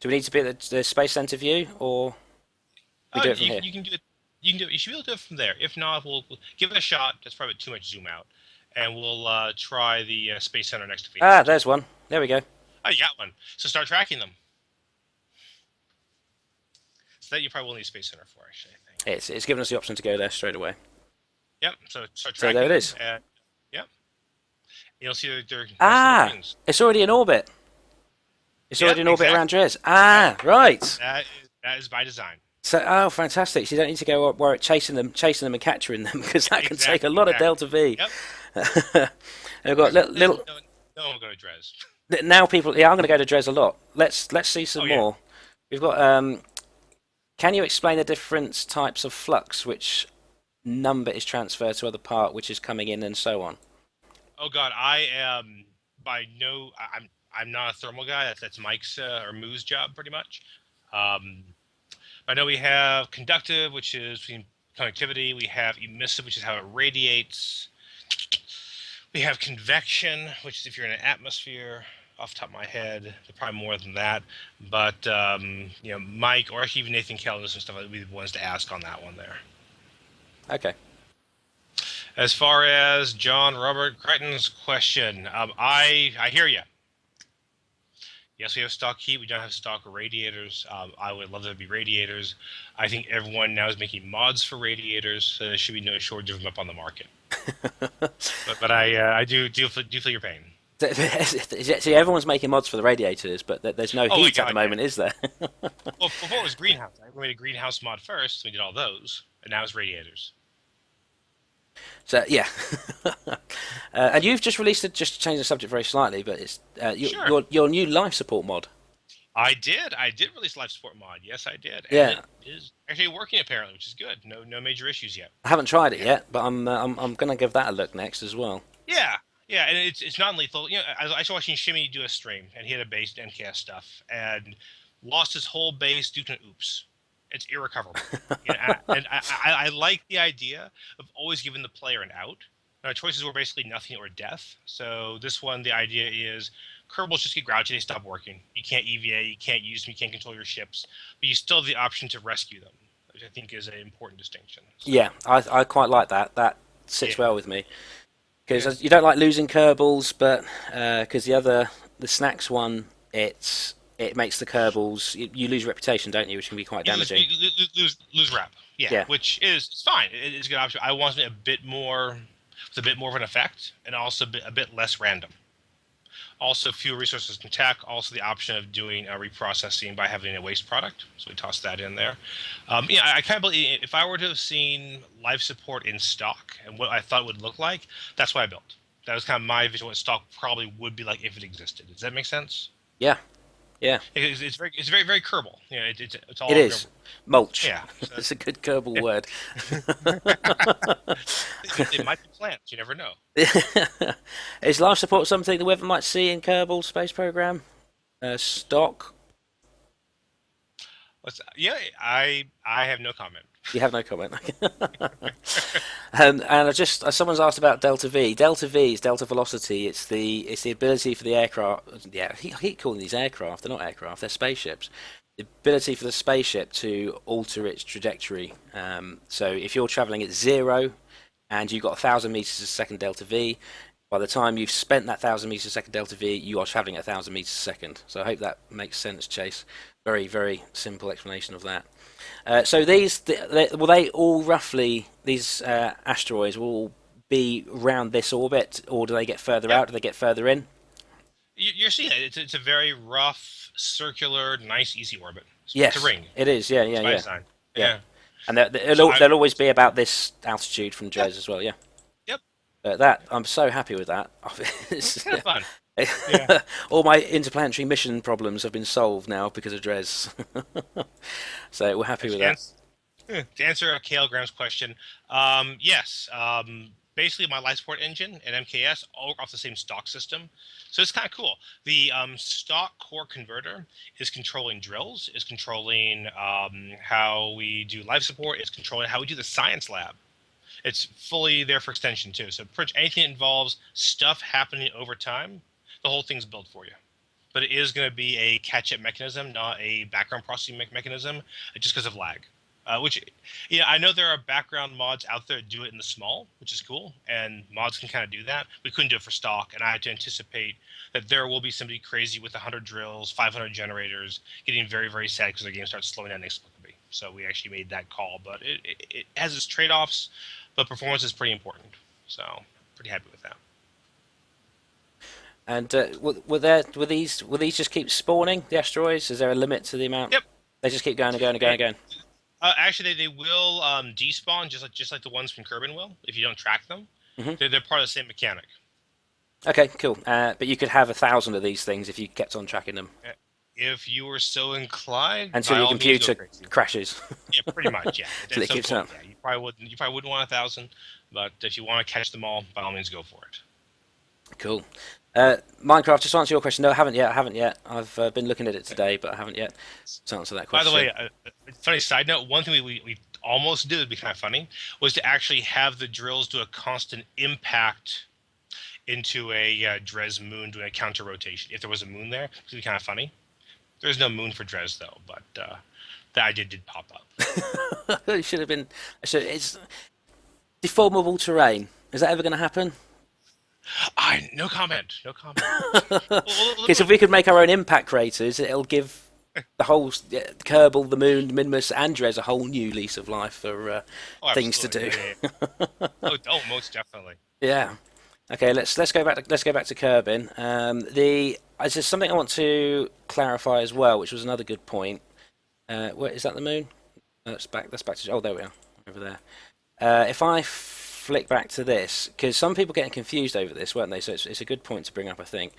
Do we need to be at the space center view, or we do it from here? You can do it. You should be able to do it from there. If not, we'll give it a shot. That's probably too much zoom out, and we'll try the space center next to Phoenix. Ah, there's one. There we go. Oh, you got one. So start tracking them. So that you probably will need space center for, actually. I think. It's given us the option to go there straight away. Yep. So start So tracking. there it is. Yep. You'll see they're it's already in orbit. It's already in orbit around Dres. Ah, right. That is by design. So, fantastic. So you don't need to go where chasing them and capturing them, because that can take a lot of delta V. Yep. We've got little. No one will go to Dres. Now people, I'm going to go to Dres a lot. Let's see some more. We've got. Can you explain the different types of flux, which number is transferred to other part, which is coming in, and so on? Oh God, I am I'm not a thermal guy. That's Mike's or Moo's job, pretty much. I know we have conductive, which is between conductivity. We have emissive, which is how it radiates. We have convection, which is if you're in an atmosphere. Off the top of my head, there's probably more than that. But Mike or actually even Nathan Kellis and stuff would be the ones to ask on that one there. Okay. As far as John Robert Crichton's question, I hear you. Yes, we have stock heat. We don't have stock radiators. I would love there to be radiators. I think everyone now is making mods for radiators, so there should be no shortage of them up on the market. but I do feel your pain. See, everyone's making mods for the radiators, but there's no heat at the moment, is there? Well, before it was greenhouse. We made a greenhouse mod first. We did all those, and now it's radiators. So yeah, and you've just released just to change the subject very slightly, but it's your new life support mod. I did release life support mod. Yes, I did. Yeah, and it is actually working apparently, which is good. No major issues yet. I haven't tried it yet, but I'm going to give that a look next as well. Yeah, and it's non-lethal. I was watching Shimmy do a stream, and he had a base MKS stuff, and lost his whole base due to an oops. It's irrecoverable. And I like the idea of always giving the player an out. Now, choices were basically nothing or death. So this one, the idea is Kerbals just get grouchy, they stop working. You can't EVA, you can't use them, you can't control your ships, but you still have the option to rescue them, which I think is an important distinction. So, yeah, I quite like that. That sits well with me. Because you don't like losing Kerbals, but because the snacks one, it makes the Kerbals, you lose reputation, don't you, which can be quite damaging. You lose rep, yeah, which is fine. It's a good option. I want it a bit more of an effect, and also a bit less random. Also, fewer resources in tech. Also, the option of doing reprocessing by having a waste product. So we toss that in there. I kind of believe if I were to have seen life support in stock and what I thought it would look like, that's what I built. That was kind of my vision of what stock probably would be like if it existed. Does that make sense? Yeah. Yeah, It's very very Kerbal. It's all it is. Mulch. yeah. So, It's a good Kerbal word. it might be plants. You never know. Is life support something that we ever might see in Kerbal Space Program? Stock? Yeah, I have no comment. You have no comment. And someone's asked about Delta V. Delta V is delta velocity. It's the ability for the aircraft. Yeah, I keep calling these aircraft. They're not aircraft. They're spaceships. The ability for the spaceship to alter its trajectory. So if you're traveling at 0 and you've got 1,000 meters a second delta V, by the time you've spent that 1,000 meters a second delta V, you are traveling at 1,000 meters a second. So I hope that makes sense, Chase. Very, very simple explanation of that. So will they all roughly, these asteroids will all be round this orbit, or do they get further out? Do they get further in? You're seeing it. It's a very rough, circular, nice, easy orbit. Yes, it's a ring. it is. Yeah. Yeah. And they'll always be about this altitude from Dres as well. Yeah. Yep. That I'm so happy with that. It's kind of fun. Yeah. All my interplanetary mission problems have been solved now because of Dres. So we're happy with that. To answer Kale Graham's question, yes. Basically, my life support engine and MKS all off the same stock system, so it's kind of cool. The stock core converter is controlling drills, is controlling how we do life support, is controlling how we do the science lab. It's fully there for extension too. So pretty much anything that involves stuff happening over time, the whole thing's built for you. But it is going to be a catch-up mechanism, not a background processing mechanism, just because of lag. Which, I know there are background mods out there that do it in the small, which is cool, and mods can kind of do that. We couldn't do it for stock, and I had to anticipate that there will be somebody crazy with 100 drills, 500 generators, getting very, very sad because their game starts slowing down inexplicably. So we actually made that call, but it has its trade-offs, but performance is pretty important. So pretty happy with that. And will these just keep spawning, the asteroids? Is there a limit to the amount? Yep. They just keep going and going and going and going. Actually, they will despawn just like the ones from Kerbin will if you don't track them. Mm-hmm. They're part of the same mechanic. Okay, cool. But you could have 1,000 of these things if you kept on tracking them. If you were so inclined, until your computer crashes. Yeah, pretty much. Yeah. Until it keeps up. Yeah, you probably wouldn't want 1,000, but if you want to catch them all, by all means, go for it. Cool. Minecraft, just to answer your question, no, I haven't yet. I've been looking at it today, but I haven't yet to answer that question. By the way, funny side note, one thing we almost did, would be kind of funny, was to actually have the drills do a constant impact into a Dres moon doing a counter rotation. If there was a moon there, it would be kind of funny. There's no moon for Dres, though, but that idea did pop up. It should have been. It's deformable terrain. Is that ever going to happen? No comment. Because if we could make our own impact craters, it'll give the whole Kerbal, the Moon, Minmus, and Dres a whole new lease of life for things to do. Yeah. Most definitely. Yeah. Okay. Let's go back to Kerbin. There's just something I want to clarify as well, which was another good point. Where is that? The Moon? That's back. That's back to. Oh, there we are. Over there. If I flick back to this, because some people getting confused over this, weren't they? So it's a good point to bring up, I think.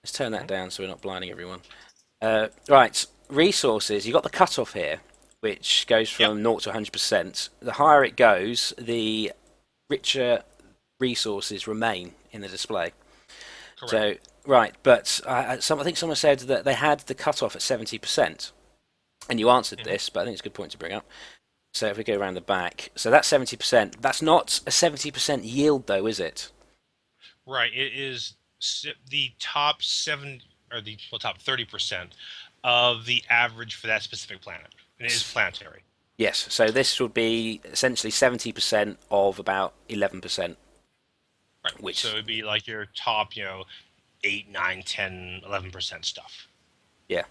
Let's turn that down so we're not blinding everyone. Right, resources. You've got the cutoff here, which goes from 0 to 100%. The higher it goes, the richer resources remain in the display. Correct. So, right, but I think someone said that they had the cutoff at 70%. And you answered this, but I think it's a good point to bring up. So if we go around the back, so that's 70%. That's not a 70% yield, though, is it? Right. It is the top top 30% of the average for that specific planet. And it is planetary. Yes. So this would be essentially 70% of about 11%. Right. So it would be like your top, 8, 9, 10, 11% stuff. Yeah.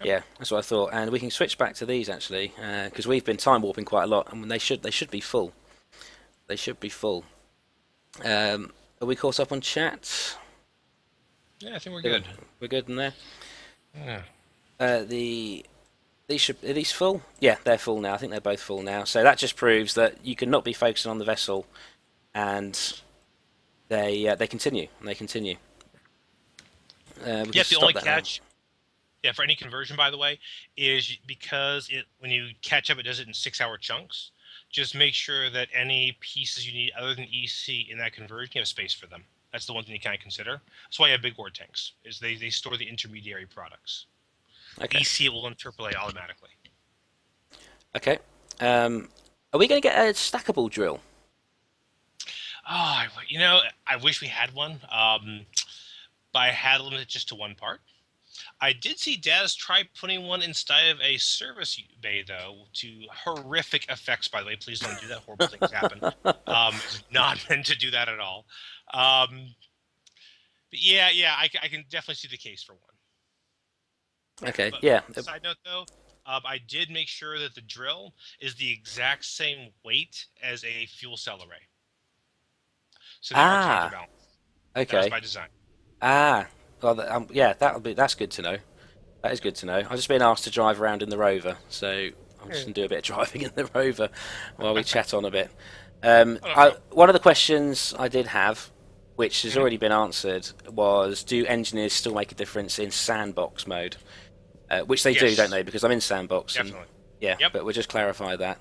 Yeah, that's what I thought, and we can switch back to these actually, because we've been time warping quite a lot, and they should be full. They should be full. Are we caught up on chat? Yeah, I think we're good. We're good in there. Yeah. Are these full? Yeah, they're full now. I think they're both full now. So that just proves that you can not be focusing on the vessel, and they continue and they continue. The only catch. Yeah, for any conversion, by the way, is because when you catch up, it does it in 6-hour chunks. Just make sure that any pieces you need other than EC in that conversion, you have space for them. That's the one thing you kind of consider. That's why you have big ore tanks, is they store the intermediary products. Okay. EC will interpolate automatically. Okay. Are we going to get a stackable drill? Oh, I wish we had one, but I had limited just to one part. I did see Daz try putting one inside of a service bay, though, to horrific effects, by the way. Please don't do that. Horrible things happen. It's not meant to do that at all. But yeah, I can definitely see the case for one. Okay. But Yeah. side note, though, I did make sure that the drill is the exact same weight as a fuel cell array. So they are Ah. counterbalanced. That was Okay. by design. Ah. Well, yeah. That's good to know. That is good to know. I've just been asked to drive around in the Rover, so I'm just going to do a bit of driving in the Rover while we chat on a bit. Oh, no problem. One of the questions I did have, which has Mhm. already been answered, was do engineers still make a difference in sandbox mode? Which they do, don't Yes, they? Because I'm in sandbox, and definitely. yeah, Yep. but we'll just clarify that.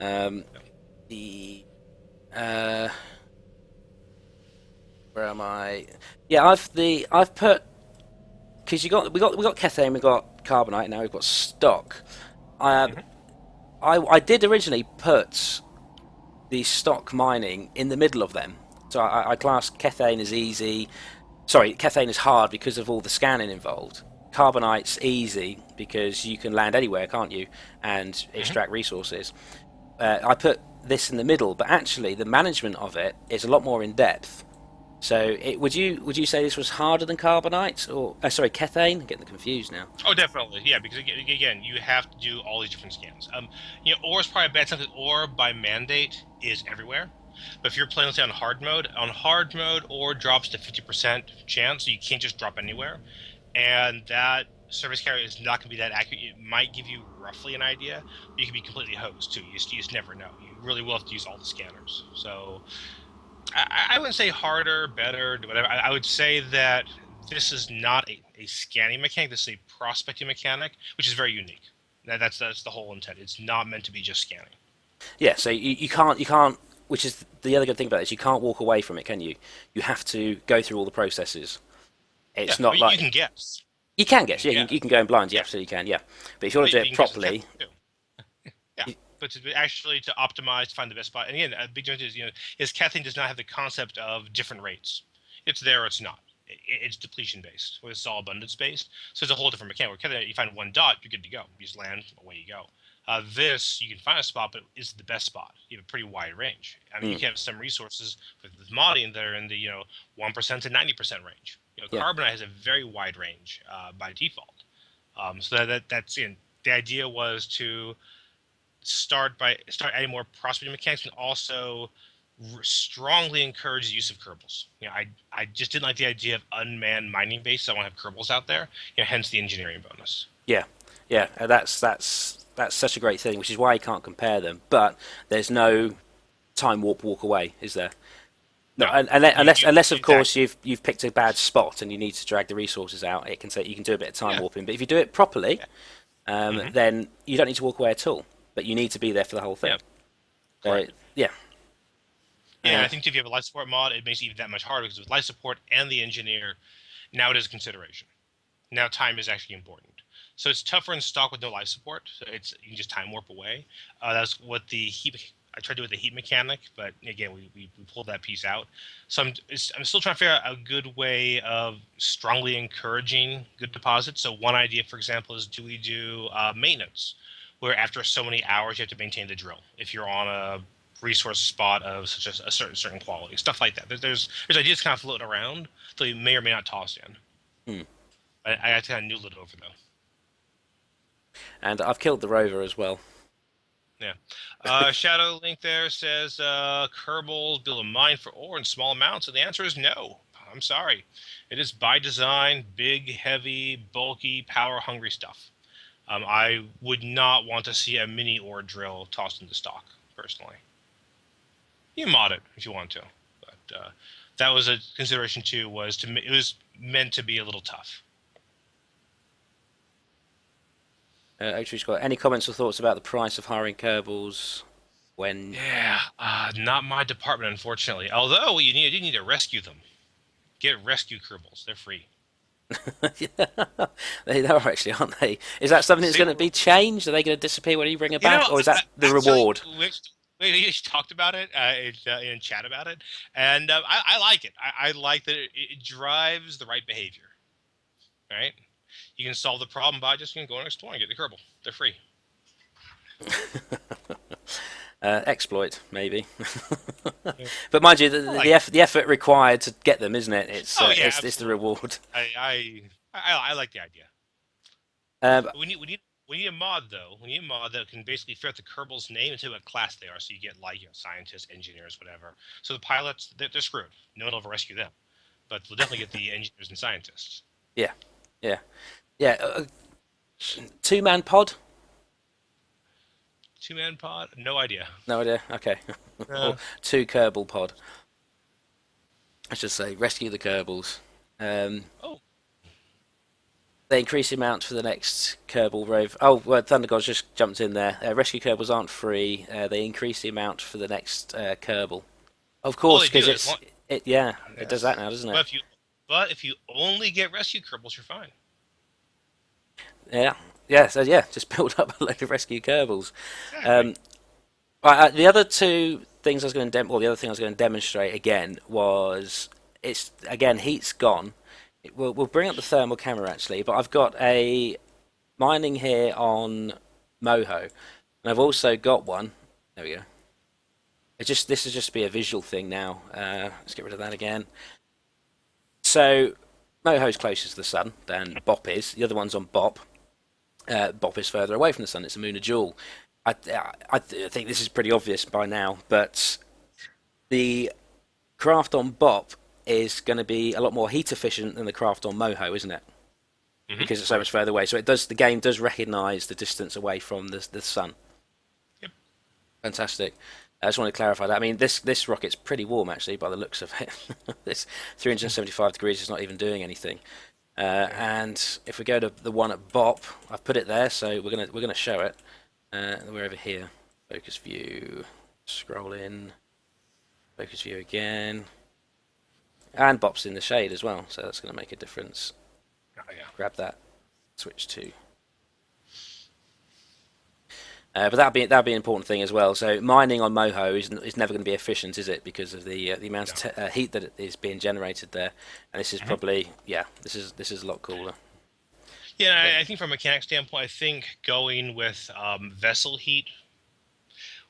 Um, Yep. the where am I? Yeah, I've put because we got Kethane, we got Carbonite, now we've got stock. I Mhm. I did originally put the stock mining in the middle of them. So I classed Kethane as easy. Sorry, Kethane is hard because of all the scanning involved. Carbonite's easy because you can land anywhere, can't you, and Mhm. extract resources. I put this in the middle, but actually the management of it is a lot more in depth. So would you say this was harder than Carbonite or sorry, Kethane? I'm getting confused now. Oh, definitely. Yeah, because again, you have to do all these different scans. Ore is probably a bad time because ore by mandate is everywhere. But if you're playing, let's say, on hard mode, ore drops to 50% chance, so you can't just drop anywhere. And that service carrier is not going to be that accurate. It might give you roughly an idea, but you can be completely hosed too. You just never know. You really will have to use all the scanners. So I wouldn't say harder, better, whatever. I would say that this is not a scanning mechanic. This is a prospecting mechanic, which is very unique. That's the whole intent. It's not meant to be just scanning. Yeah, so you can't, which is the other good thing about this, you can't walk away from it, can you? You have to go through all the processes. Yeah, It's but not you like can guess. you can You guess, can yeah, you guess. can go in blind, you Yeah, absolutely can, yeah. But if you want to do but it you can guess with properly, Kevin too. Yeah, you, but to actually to optimize, to find the best spot. And again, a big difference is Cathene does not have the concept of different rates. It's there or it's not. It's depletion based, where it's all abundance based. So it's a whole different mechanic. Where Cathene, you find one dot, you're good to go. You just land, away you go. This you can find a spot, but is the best spot. You have a pretty wide range. I mean, you mm, can have some resources with modding that are in the 1% to 90% range. yeah, Carbonite has a very wide range by default. So that's in. The idea was to start adding more prospecting mechanics and also strongly encourage the use of Kerbals. I just didn't like the idea of unmanned mining bases. I want to have Kerbals out there. Hence the engineering bonus. yeah, yeah. That's such a great thing, which is why you can't compare them. But there's no time warp walk away, is there? No, No, unless of course exactly. you've picked a bad spot and you need to drag the resources out. It can say you can do a bit of time Yeah, warping, but if you do it properly, yeah, hmm then you don't need to walk away at all. But you need to be there for the whole yeah, thing. So correct. yeah, Yeah, and uh, I think if you have a life support mod, it makes it even that much harder because with life support and the engineer, now it is a consideration. Now time is actually important. So it's tougher in stock with no life support. So you can just time warp away. That's what the heat. I tried to do with the heat mechanic, but again, we pulled that piece out. So I'm still trying to figure out a good way of strongly encouraging good deposits. So one idea, for example, is do we do maintenance, where after so many hours you have to maintain the drill if you're on a resource spot of such a certain quality, stuff like that. There's ideas kind of floating around, so you may or may not toss in. hmm. I got to kind of noodle it over though. And I've killed the rover as well. Yeah. Shadow Link there says Kerbals build a mine for ore in small amounts, and the answer is no. I'm sorry. It is by design big, heavy, bulky, power-hungry stuff. I would not want to see a mini ore drill tossed into stock, personally. You mod it if you want to, but that was a consideration too. It was meant to be a little tough. Oak got any comments or thoughts about the price of hiring Kerbals when? Yeah, not my department, unfortunately. Although what you need to rescue them. Get rescue Kerbals. They're free. They are actually, aren't they? Is that something that's going to be changed? Are they going to disappear when you bring it You know, back, or is that the actually, reward? we just talked about it in chat about it, and I like it. I like that it drives the right behavior. Right? You can solve the problem by just going and exploring. Get the Kerbal. They're free. Exploit, maybe. But mind you, the effort required to get them, isn't it? It's the reward. I like the idea. We need a mod though. We need a mod that can basically figure out the Kerbal's name and tell what class they are. So you get like scientists, engineers, whatever. So the pilots they're screwed. No one will ever rescue them, but we'll definitely get the engineers and scientists. Yeah. 2-man pod. 2-man pod? No idea. No idea. Okay. Or 2 Kerbal pod. I should say rescue the Kerbals. Oh. They increase the amount for the next Kerbal Rove. Oh, well, Thunder God's just jumped in there. Rescue Kerbals aren't free. They increase the amount for the next Kerbal. Of course, because it does that now, doesn't it? But if you only get rescue Kerbals, you're fine. So just build up a load of rescue Kerbals. The other two things I was going to the other thing I was going to demonstrate again was heat's gone. We'll bring up the thermal camera actually, but I've got a mining here on Moho, and I've also got one. There we go. This is just be a visual thing now. Let's get rid of that again. So Moho's closer to the sun than Bop is. The other one's on Bop. Bop is further away from the sun. It's a Moon of Jewel. I think this is pretty obvious by now, but the craft on Bop is going to be a lot more heat efficient than the craft on Moho, isn't it? Mm-hmm. Because it's so much further away. So the game does recognise the distance away from the sun. Yep. Fantastic. I just want to clarify that. I mean, this rocket's pretty warm actually, by the looks of it. This 375 degrees is not even doing anything. And if we go to the one at Bop, I've put it there, so we're gonna show it. We're over here. Focus view. Scroll in. Focus view again. And Bop's in the shade as well, so that's going to make a difference. Oh, yeah. Grab that. Switch to. But that'd be an important thing as well. So mining on Moho is never going to be efficient, is it? Because of the amount of heat that is being generated there. And this is probably this is a lot cooler. Yeah, I think from a mechanic standpoint, I think going with vessel heat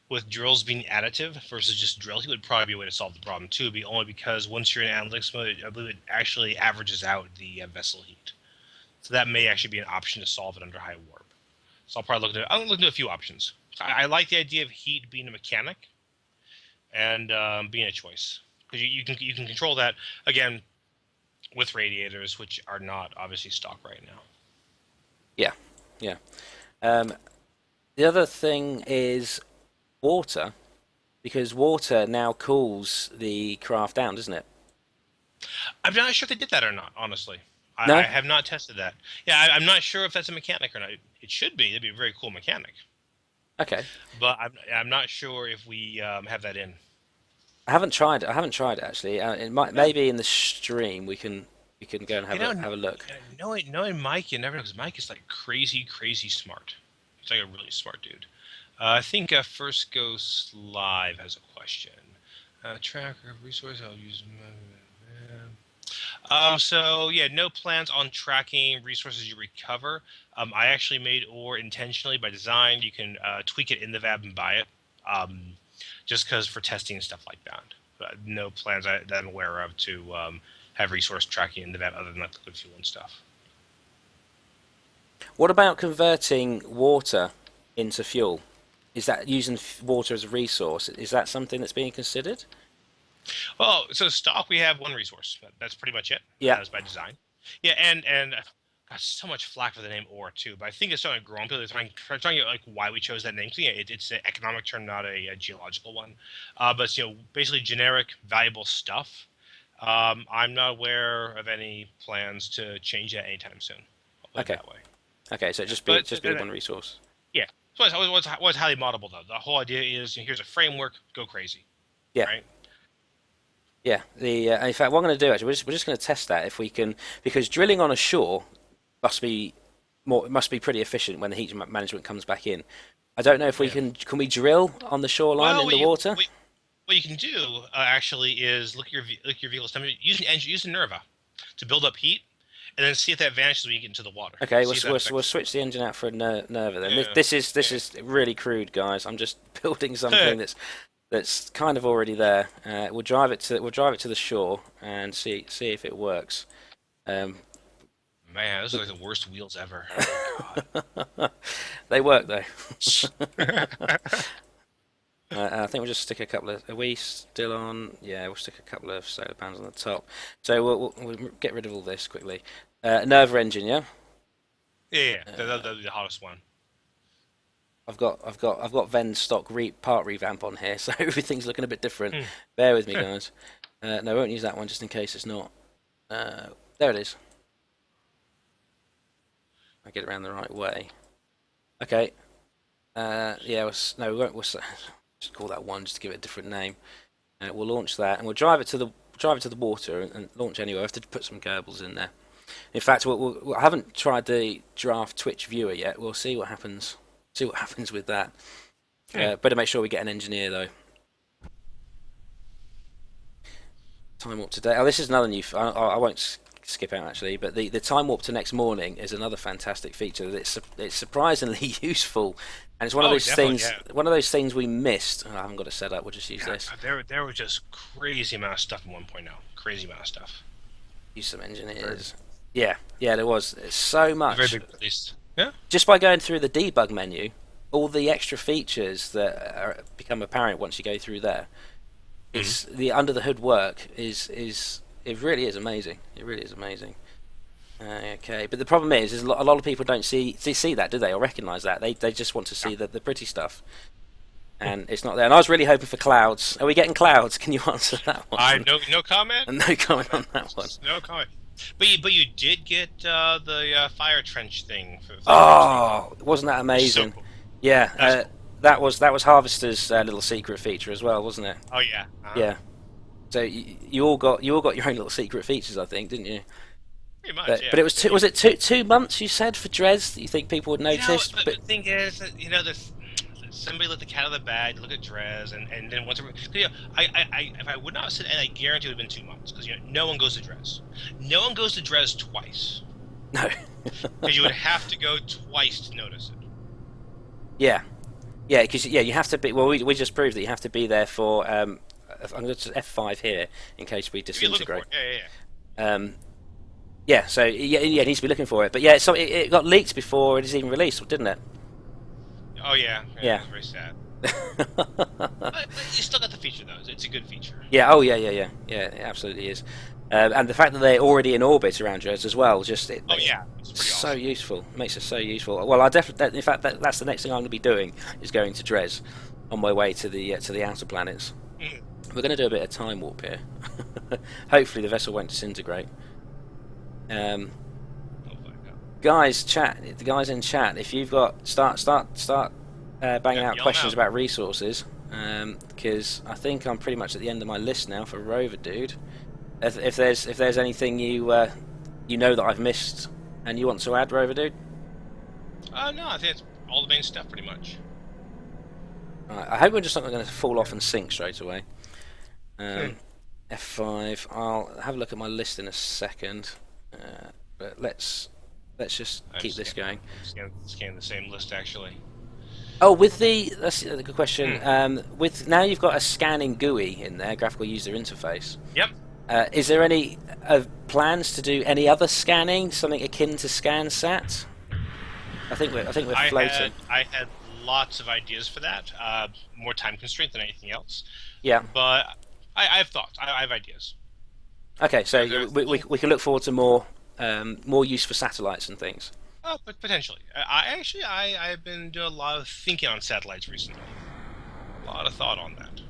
with drills being additive versus just drill heat would probably be a way to solve the problem too. Only because once you're in analytics mode, I believe it actually averages out the vessel heat. So that may actually be an option to solve it under high warp. So I'll probably look into a few options. I like the idea of heat being a mechanic and being a choice, because you can control that again with radiators, which are not obviously stock right now. Yeah. The other thing is water, because water now cools the craft down, doesn't it? I'm not sure if they did that or not, honestly. No? I have not tested that. Yeah, I'm not sure if that's a mechanic or not. It should be. That'd be a very cool mechanic. Okay. But I'm not sure if we have that in. I haven't tried it actually. It might maybe in the stream we can go and have a look. Knowing Mike, you never know, because Mike is like crazy smart. He's like a really smart dude. I think First Ghost Live has a question. Tracker of resource. I'll use. So yeah, no plans on tracking resources you recover. I actually made ore intentionally by design. You can tweak it in the VAB and buy it, just because for testing and stuff like that. But no plans that I'm aware of to have resource tracking in the VAB other than like liquid fuel and stuff. What about converting water into fuel? Is that using water as a resource? Is that something that's being considered? Well, so stock we have one resource. That's pretty much it. Yeah. That was by design. Yeah, and got so much flack for the name ore too, but I think it's starting to grow on people. They're trying to get like why we chose that name. So, yeah, it's an economic term, not a geological one. But basically generic valuable stuff. I'm not aware of any plans to change that anytime soon. I'll put it that way. Okay, so just But be one resource. yeah, so it's highly moddable though. The whole idea is, here's a framework, go crazy. Yeah. Right. Yeah. In fact, what I'm going to do actually, we're just going to test that if we can, because drilling on a shore must be pretty efficient when the heat management comes back in. I don't know if we can we drill on the shoreline in the water? What you can do actually is look at your vehicle's temperature. Use a Nerva to build up heat, and then see if that vanishes when you get into the water. Okay, we'll switch the engine out for a Nerva then. Yeah. This is really crude, guys. I'm just building something that's kind of already there. We'll drive it to the shore and see if it works. Man, those are like the worst wheels ever. Oh, they work though. I think we'll just stick a couple of. Are we still on? Yeah, we'll stick a couple of solar panels on the top. So we'll get rid of all this quickly. Nerva engine, yeah. Yeah, the hottest one. I've got Ven's stock part revamp on here, so everything's looking a bit different. Bear with me, guys. No, I won't use that one just in case it's not. There it is. I get it around the right way. Okay. Yeah. We won't. We'll just call that one just to give it a different name. We'll launch that, and we'll drive it to the water and launch anyway. I have to put some gerbils in there. In fact, I haven't tried the draft Twitch viewer yet. We'll see what happens. See what happens with that. Better make sure we get an engineer though. Time warp today. Oh, this is another new. I won't skip out actually, but the time warp to next morning is another fantastic feature. It's surprisingly useful, and it's one of those things. Yeah. One of those things we missed. I haven't got it set up. We'll just use this. There was just crazy amount of stuff in 1.0. Crazy amount of stuff. Use some engineers. Yeah, there was. It's so much. Very big release. Yeah. Just by going through the debug menu, all the extra features that become apparent once you go through there. It's the under the hood work is it really is amazing. It really is amazing. Okay, but the problem is a lot of people don't see that, do they, or recognise that? They just want to see the pretty stuff, and it's not there. And I was really hoping for clouds. Are we getting clouds? Can you answer that one? No comment. No comment on that one. No comment. But you did get the fire trench thing. Wasn't that amazing? So cool. Yeah. That was Harvester's little secret feature as well, wasn't it? Oh yeah. Yeah. So you all got your own little secret features, I think, didn't you? Pretty much. But it was it 2 months you said for Dres that you think people would notice? The thing is, somebody let the cat out of the bag, look at Dres, and then once. If I would not have said, and I guarantee it would have been 2 months, because no one goes to Dres. No one goes to Dres twice. No. Because you would have to go twice to notice it. Yeah. Yeah, because you have to be. Well, we just proved that you have to be there for. I'm going to F5 here in case we disintegrate. Yeah. So it needs to be looking for it. But yeah, so it got leaked before it was even released, didn't it? Oh yeah. Yeah. It was very sad. but you still got the feature though. It's a good feature. Yeah. Oh yeah. Yeah. It absolutely is. And the fact that they're already in orbit around Dres as well, it's so awesome. Useful. It makes it so useful. Well, I definitely, in fact, that's the next thing I'm going to be doing is going to Dres on my way to the outer planets. We're going to do a bit of time warp here. Hopefully, the vessel won't disintegrate. Guys, the guys in chat, if you've got start banging out questions about resources, because I think I'm pretty much at the end of my list now for RoverDude. If there's anything you know that I've missed and you want to add, RoverDude? No, I think it's all the main stuff pretty much. Right, I hope we're just not going to fall off and sink straight away. F5. I'll have a look at my list in a second, but let's just keep this going. Scan the same list actually. Oh, that's a good question. With now you've got a scanning GUI in there, graphical user interface. Yep. Is there any plans to do any other scanning, something akin to ScanSat? I think we're floating. I had lots of ideas for that. More time constraint than anything else. Yeah. But I have thoughts. I have ideas. Okay, so we can look forward to more use for satellites and things. Oh, but potentially. I've been doing a lot of thinking on satellites recently. A lot of thought on that.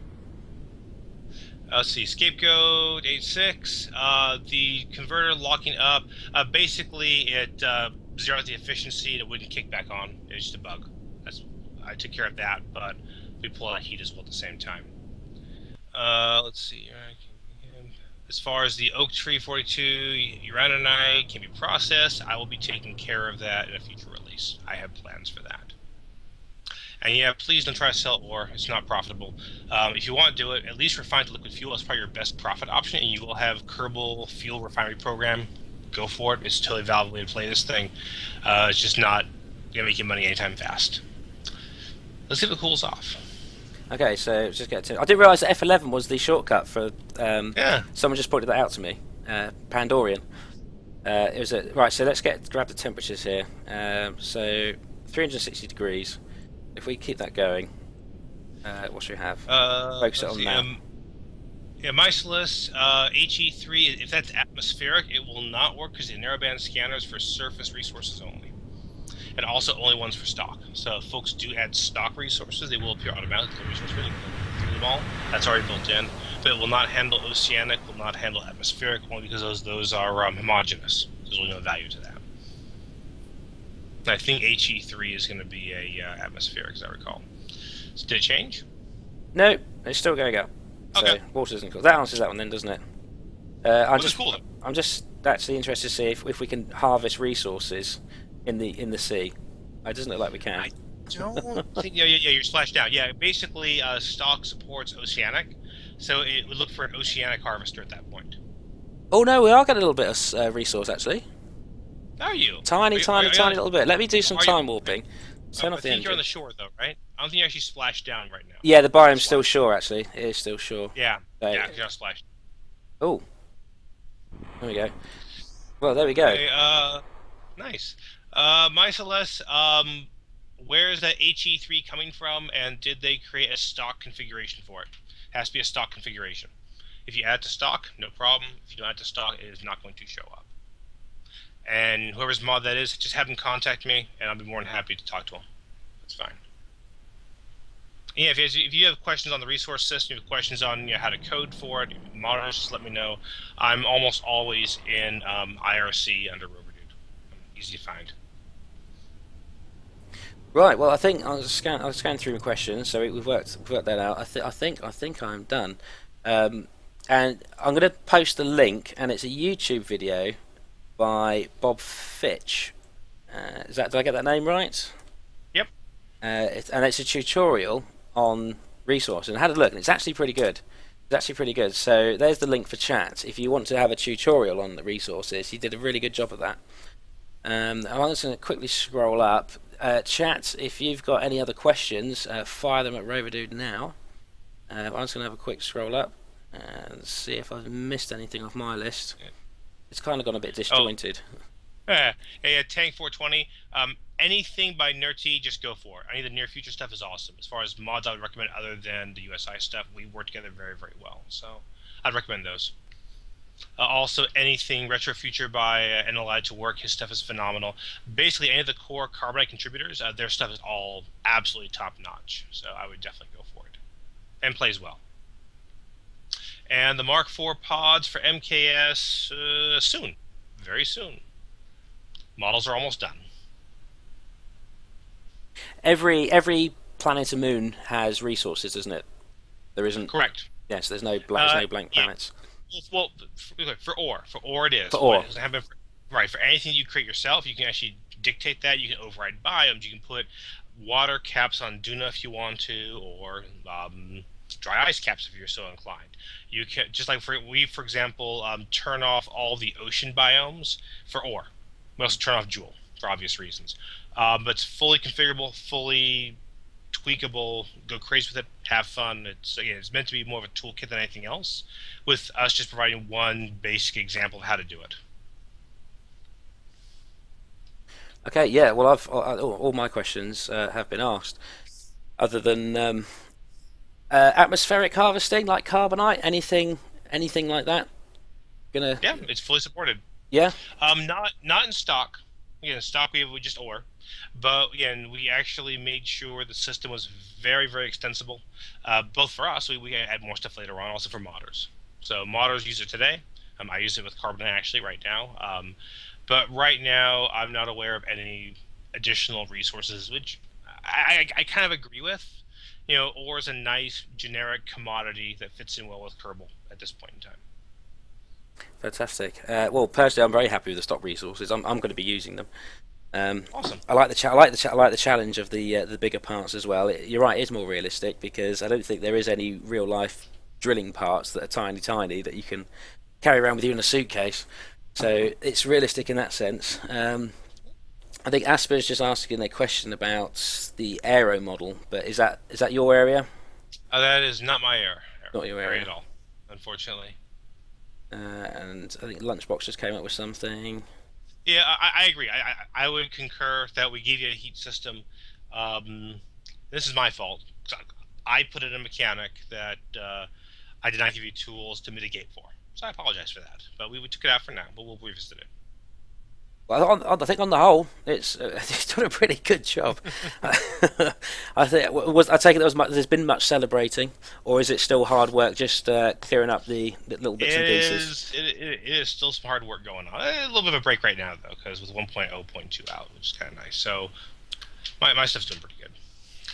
Let's see, scapegoat 8.6. The converter locking up. Basically, it zero out the efficiency and it wouldn't kick back on. It was just a bug. I took care of that, but we pull out heat as well at the same time. Let's see. As far as the oak tree 42 uraninite can be processed, I will be taking care of that in a future release. I have plans for that. And yeah, please don't try to sell ore. It's not profitable. If you want to do it, at least refine to liquid fuel. That's probably your best profit option, and you will have Kerbal Fuel Refinery Program. Go for it. It's a totally valid way to play this thing. It's just not going to make you money anytime fast. Let's see if it cools off. Okay, so just get to. I didn't realise that F11 was the shortcut for. Yeah. Someone just pointed that out to me. Pandorian. It was right. So let's grab the temperatures here. So 360 degrees. If we keep that going, what should we have? Focus it on that. Yeah, Mycilus, HE3, if that's atmospheric, it will not work because the narrowband scanner is for surface resources only. And also only ones for stock. So if folks do add stock resources, they will appear automatically. The resource really through them all. That's already built in. But it will not handle oceanic, will not handle atmospheric, only because those are homogeneous. There's really no value to that. And I think HE3 is going to be a atmospheric, as I recall. So did it change? No, it's still going up. So Okay. water isn't cool. That answers that one then, doesn't it? Cool. I'm just actually interested to see if we can harvest resources in the sea. It doesn't look like we can. I don't think. Yeah, you're splashed down. Yeah, basically, stock supports Oceanic, so it would look for an Oceanic harvester at that point. Oh no, we are getting a little bit of resource actually. Are you? Tiny little bit. Let me do some time warping. Turn I off the think you're on engine. the shore, though, right? I don't think you're actually splashed down right now. Yeah, the biome's still shore actually. It is still shore. Yeah, So- yeah, you're not splashed. Oh, there we go. Well, there we go. Okay, nice. Mycilus, where is that HE3 coming from, and did they create a stock configuration for it? Has to be a stock configuration. If you add to stock, no problem. If you don't add to stock, it is not going to show up. And whoever's mod that is, just have them contact me, and I'll be more than happy to talk to them. That's fine. Yeah, if you have questions on the resource system, you have questions on how to code for it, modders, just let me know. I'm almost always in IRC under RoverDude. Easy to find. Right. Well, I think I'll scan through my questions. So we've worked that out. I think I'm done. And I'm going to post a link, and it's a YouTube video by Bob Fitch. Did I get that name right? Yep. And it's a tutorial on resource, and I had a look, and it's actually pretty good. So there's the link for chat. If you want to have a tutorial on the resources, he did a really good job of that. I'm just going to quickly scroll up. Chat, if you've got any other questions, fire them at RoverDude now. I'm just going to have a quick scroll up and see if I've missed anything off my list. It's kind of gone a bit disjointed. Hey, Tank 420. Anything by Nerty, just go for it. Any of the near future stuff is awesome. As far as mods, I would recommend other than the USI stuff. We work together very, very well. So I'd recommend those. Also, anything Retro Future by NLI to work, his stuff is phenomenal. Basically, any of the core Carbonite contributors, their stuff is all absolutely top-notch. So I would definitely go for it. And plays well. And the Mark IV pods for MKS soon. Very soon. Models are almost done. Every planet and moon has resources, doesn't it? There isn't. Correct. Yes, there's no blank planets. Well, for ore it is. For ore. It doesn't happen right. For anything you create yourself, you can actually dictate that. You can override biomes. You can put water caps on Duna if you want to, or dry ice caps if you're so inclined. You can, just like for example, turn off all the ocean biomes for ore. We also turn off Joule for obvious reasons. But it's fully configurable, fully tweakable. Go crazy with it, have fun. It's meant to be more of a toolkit than anything else, with us just providing one basic example of how to do it. Okay, yeah. Well, all my questions have been asked. Other than atmospheric harvesting, like carbonite, anything like that. Yeah, it's fully supported. Yeah. Not in stock. In stock we have just ore, but again, we actually made sure the system was very, very extensible. Both for us, we can add more stuff later on, also for modders. So modders use it today. I use it with carbonite actually right now. But right now, I'm not aware of any additional resources, which I kind of agree with. Ore is a nice generic commodity that fits in well with Kerbal at this point in time. Fantastic. Well, personally, I'm very happy with the stock resources. I'm going to be using them. Awesome. I like the challenge of the bigger parts as well. You're right, it is more realistic because I don't think there is any real life drilling parts that are tiny that you can carry around with you in a suitcase. So it's realistic in that sense. I think Asper's just asking a question about the aero model, but is that your area? That is not my area. Not your area at all, unfortunately. And I think Lunchbox just came up with something. Yeah, I agree. I would concur that we give you a heat system. This is my fault. I put in a mechanic that I did not give you tools to mitigate for. So I apologize for that. But we took it out for now, but we'll revisit it. Well, I think on the whole, it's done a pretty good job. I think I take it there's been much celebrating, or is it still hard work just clearing up the little bits and pieces? It is still some hard work going on. A little bit of a break right now though, because with 1.0.2 out, which is kind of nice. So my stuff's doing pretty good.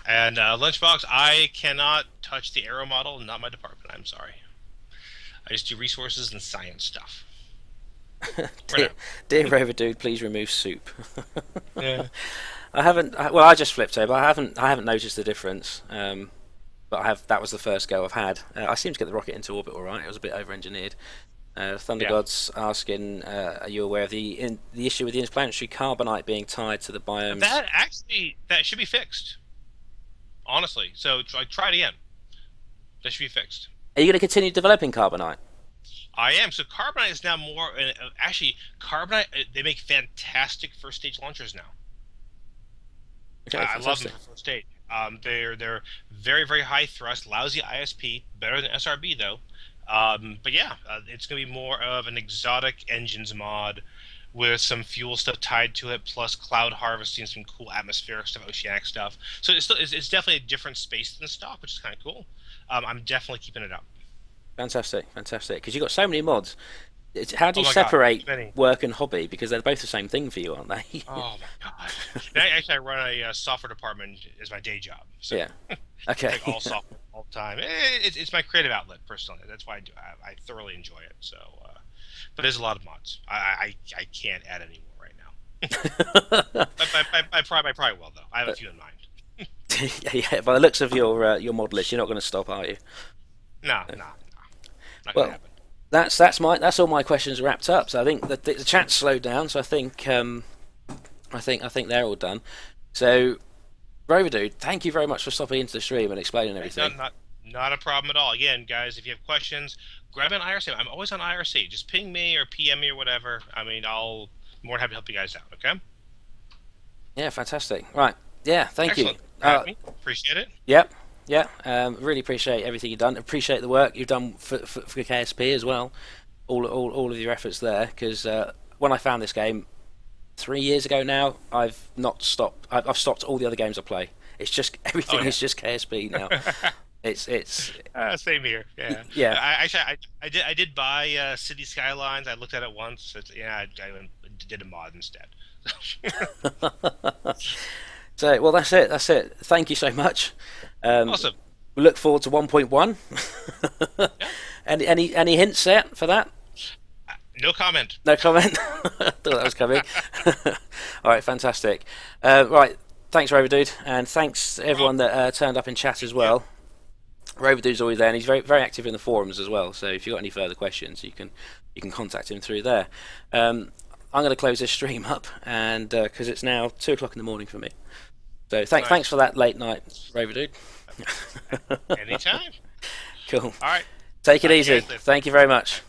And Lunchbox, I cannot touch the aero model, not my department. I'm sorry. I just do resources and science stuff. Dear RoverDude, please remove soup. Yeah. I just flipped over. I haven't noticed the difference. But that was the first go I've had. I seem to get the rocket into orbit all right. It was a bit over-engineered. Thunder God's asking, are you aware of the issue with the interplanetary carbonite being tied to the biomes? That should be fixed. Honestly, so try it again. That should be fixed. Are you going to continue developing carbonite? I am. So Carbonite is now more. Actually, Carbonite, they make fantastic first stage launchers now. Okay, I love them for first stage. They're very, very high thrust, lousy ISP, better than SRB though. But yeah, it's going to be more of an exotic engines mod with some fuel stuff tied to it, plus cloud harvesting, some cool atmospheric stuff, oceanic stuff. So it's definitely a different space than stock, which is kind of cool. I'm definitely keeping it up. Fantastic. Because you've got so many mods. How do you God, separate work and hobby? Because they're both the same thing for you, aren't they? Oh my god! I run a software department as my day job. So Yeah. Okay. like all software all the time. It's my creative outlet personally. That's why I do. I thoroughly enjoy it. So, but there's a lot of mods. I can't add any more right now. I probably will though. I have a few in mind. Yeah, by the looks of your mod list, you're not going to stop, are you? No. Not Well, gonna happen. That's all my questions wrapped up. So I think the chat's slowed down. So I think they're all done. So RoverDude, thank you very much for stopping into the stream and explaining everything. Not a problem at all. Again, guys, if you have questions, grab an IRC. I'm always on IRC. Just ping me or PM me or whatever. I mean, I'll more than happy to help you guys out. Okay. Yeah, fantastic. Right. Yeah, thank Excellent. you. Appreciate it. Yep. Yeah, really appreciate everything you've done. Appreciate the work you've done for KSP as well. All of your efforts there. Because when I found this game 3 years ago now, I've not stopped. I've stopped all the other games I play. It's just everything is just KSP now. it's Same here. Yeah. Yeah. I did buy City Skylines. I looked at it once. I did a mod instead. So well, that's it. Thank you so much. Awesome. We look forward to 1.1. Yeah. Any hints yet for that? No comment. No comment. Thought that was coming. All right, fantastic. Right, thanks RoverDude, and thanks to everyone that turned up in chat as well. RoverDude's always there, and he's very very active in the forums as well. So if you've got any further questions, you can contact him through there. I'm going to close this stream up, and because it's now 2 o'clock in the morning for me. So thanks for that late night, RoverDude. Anytime. Cool. All right. Take it easy. Thank you very much.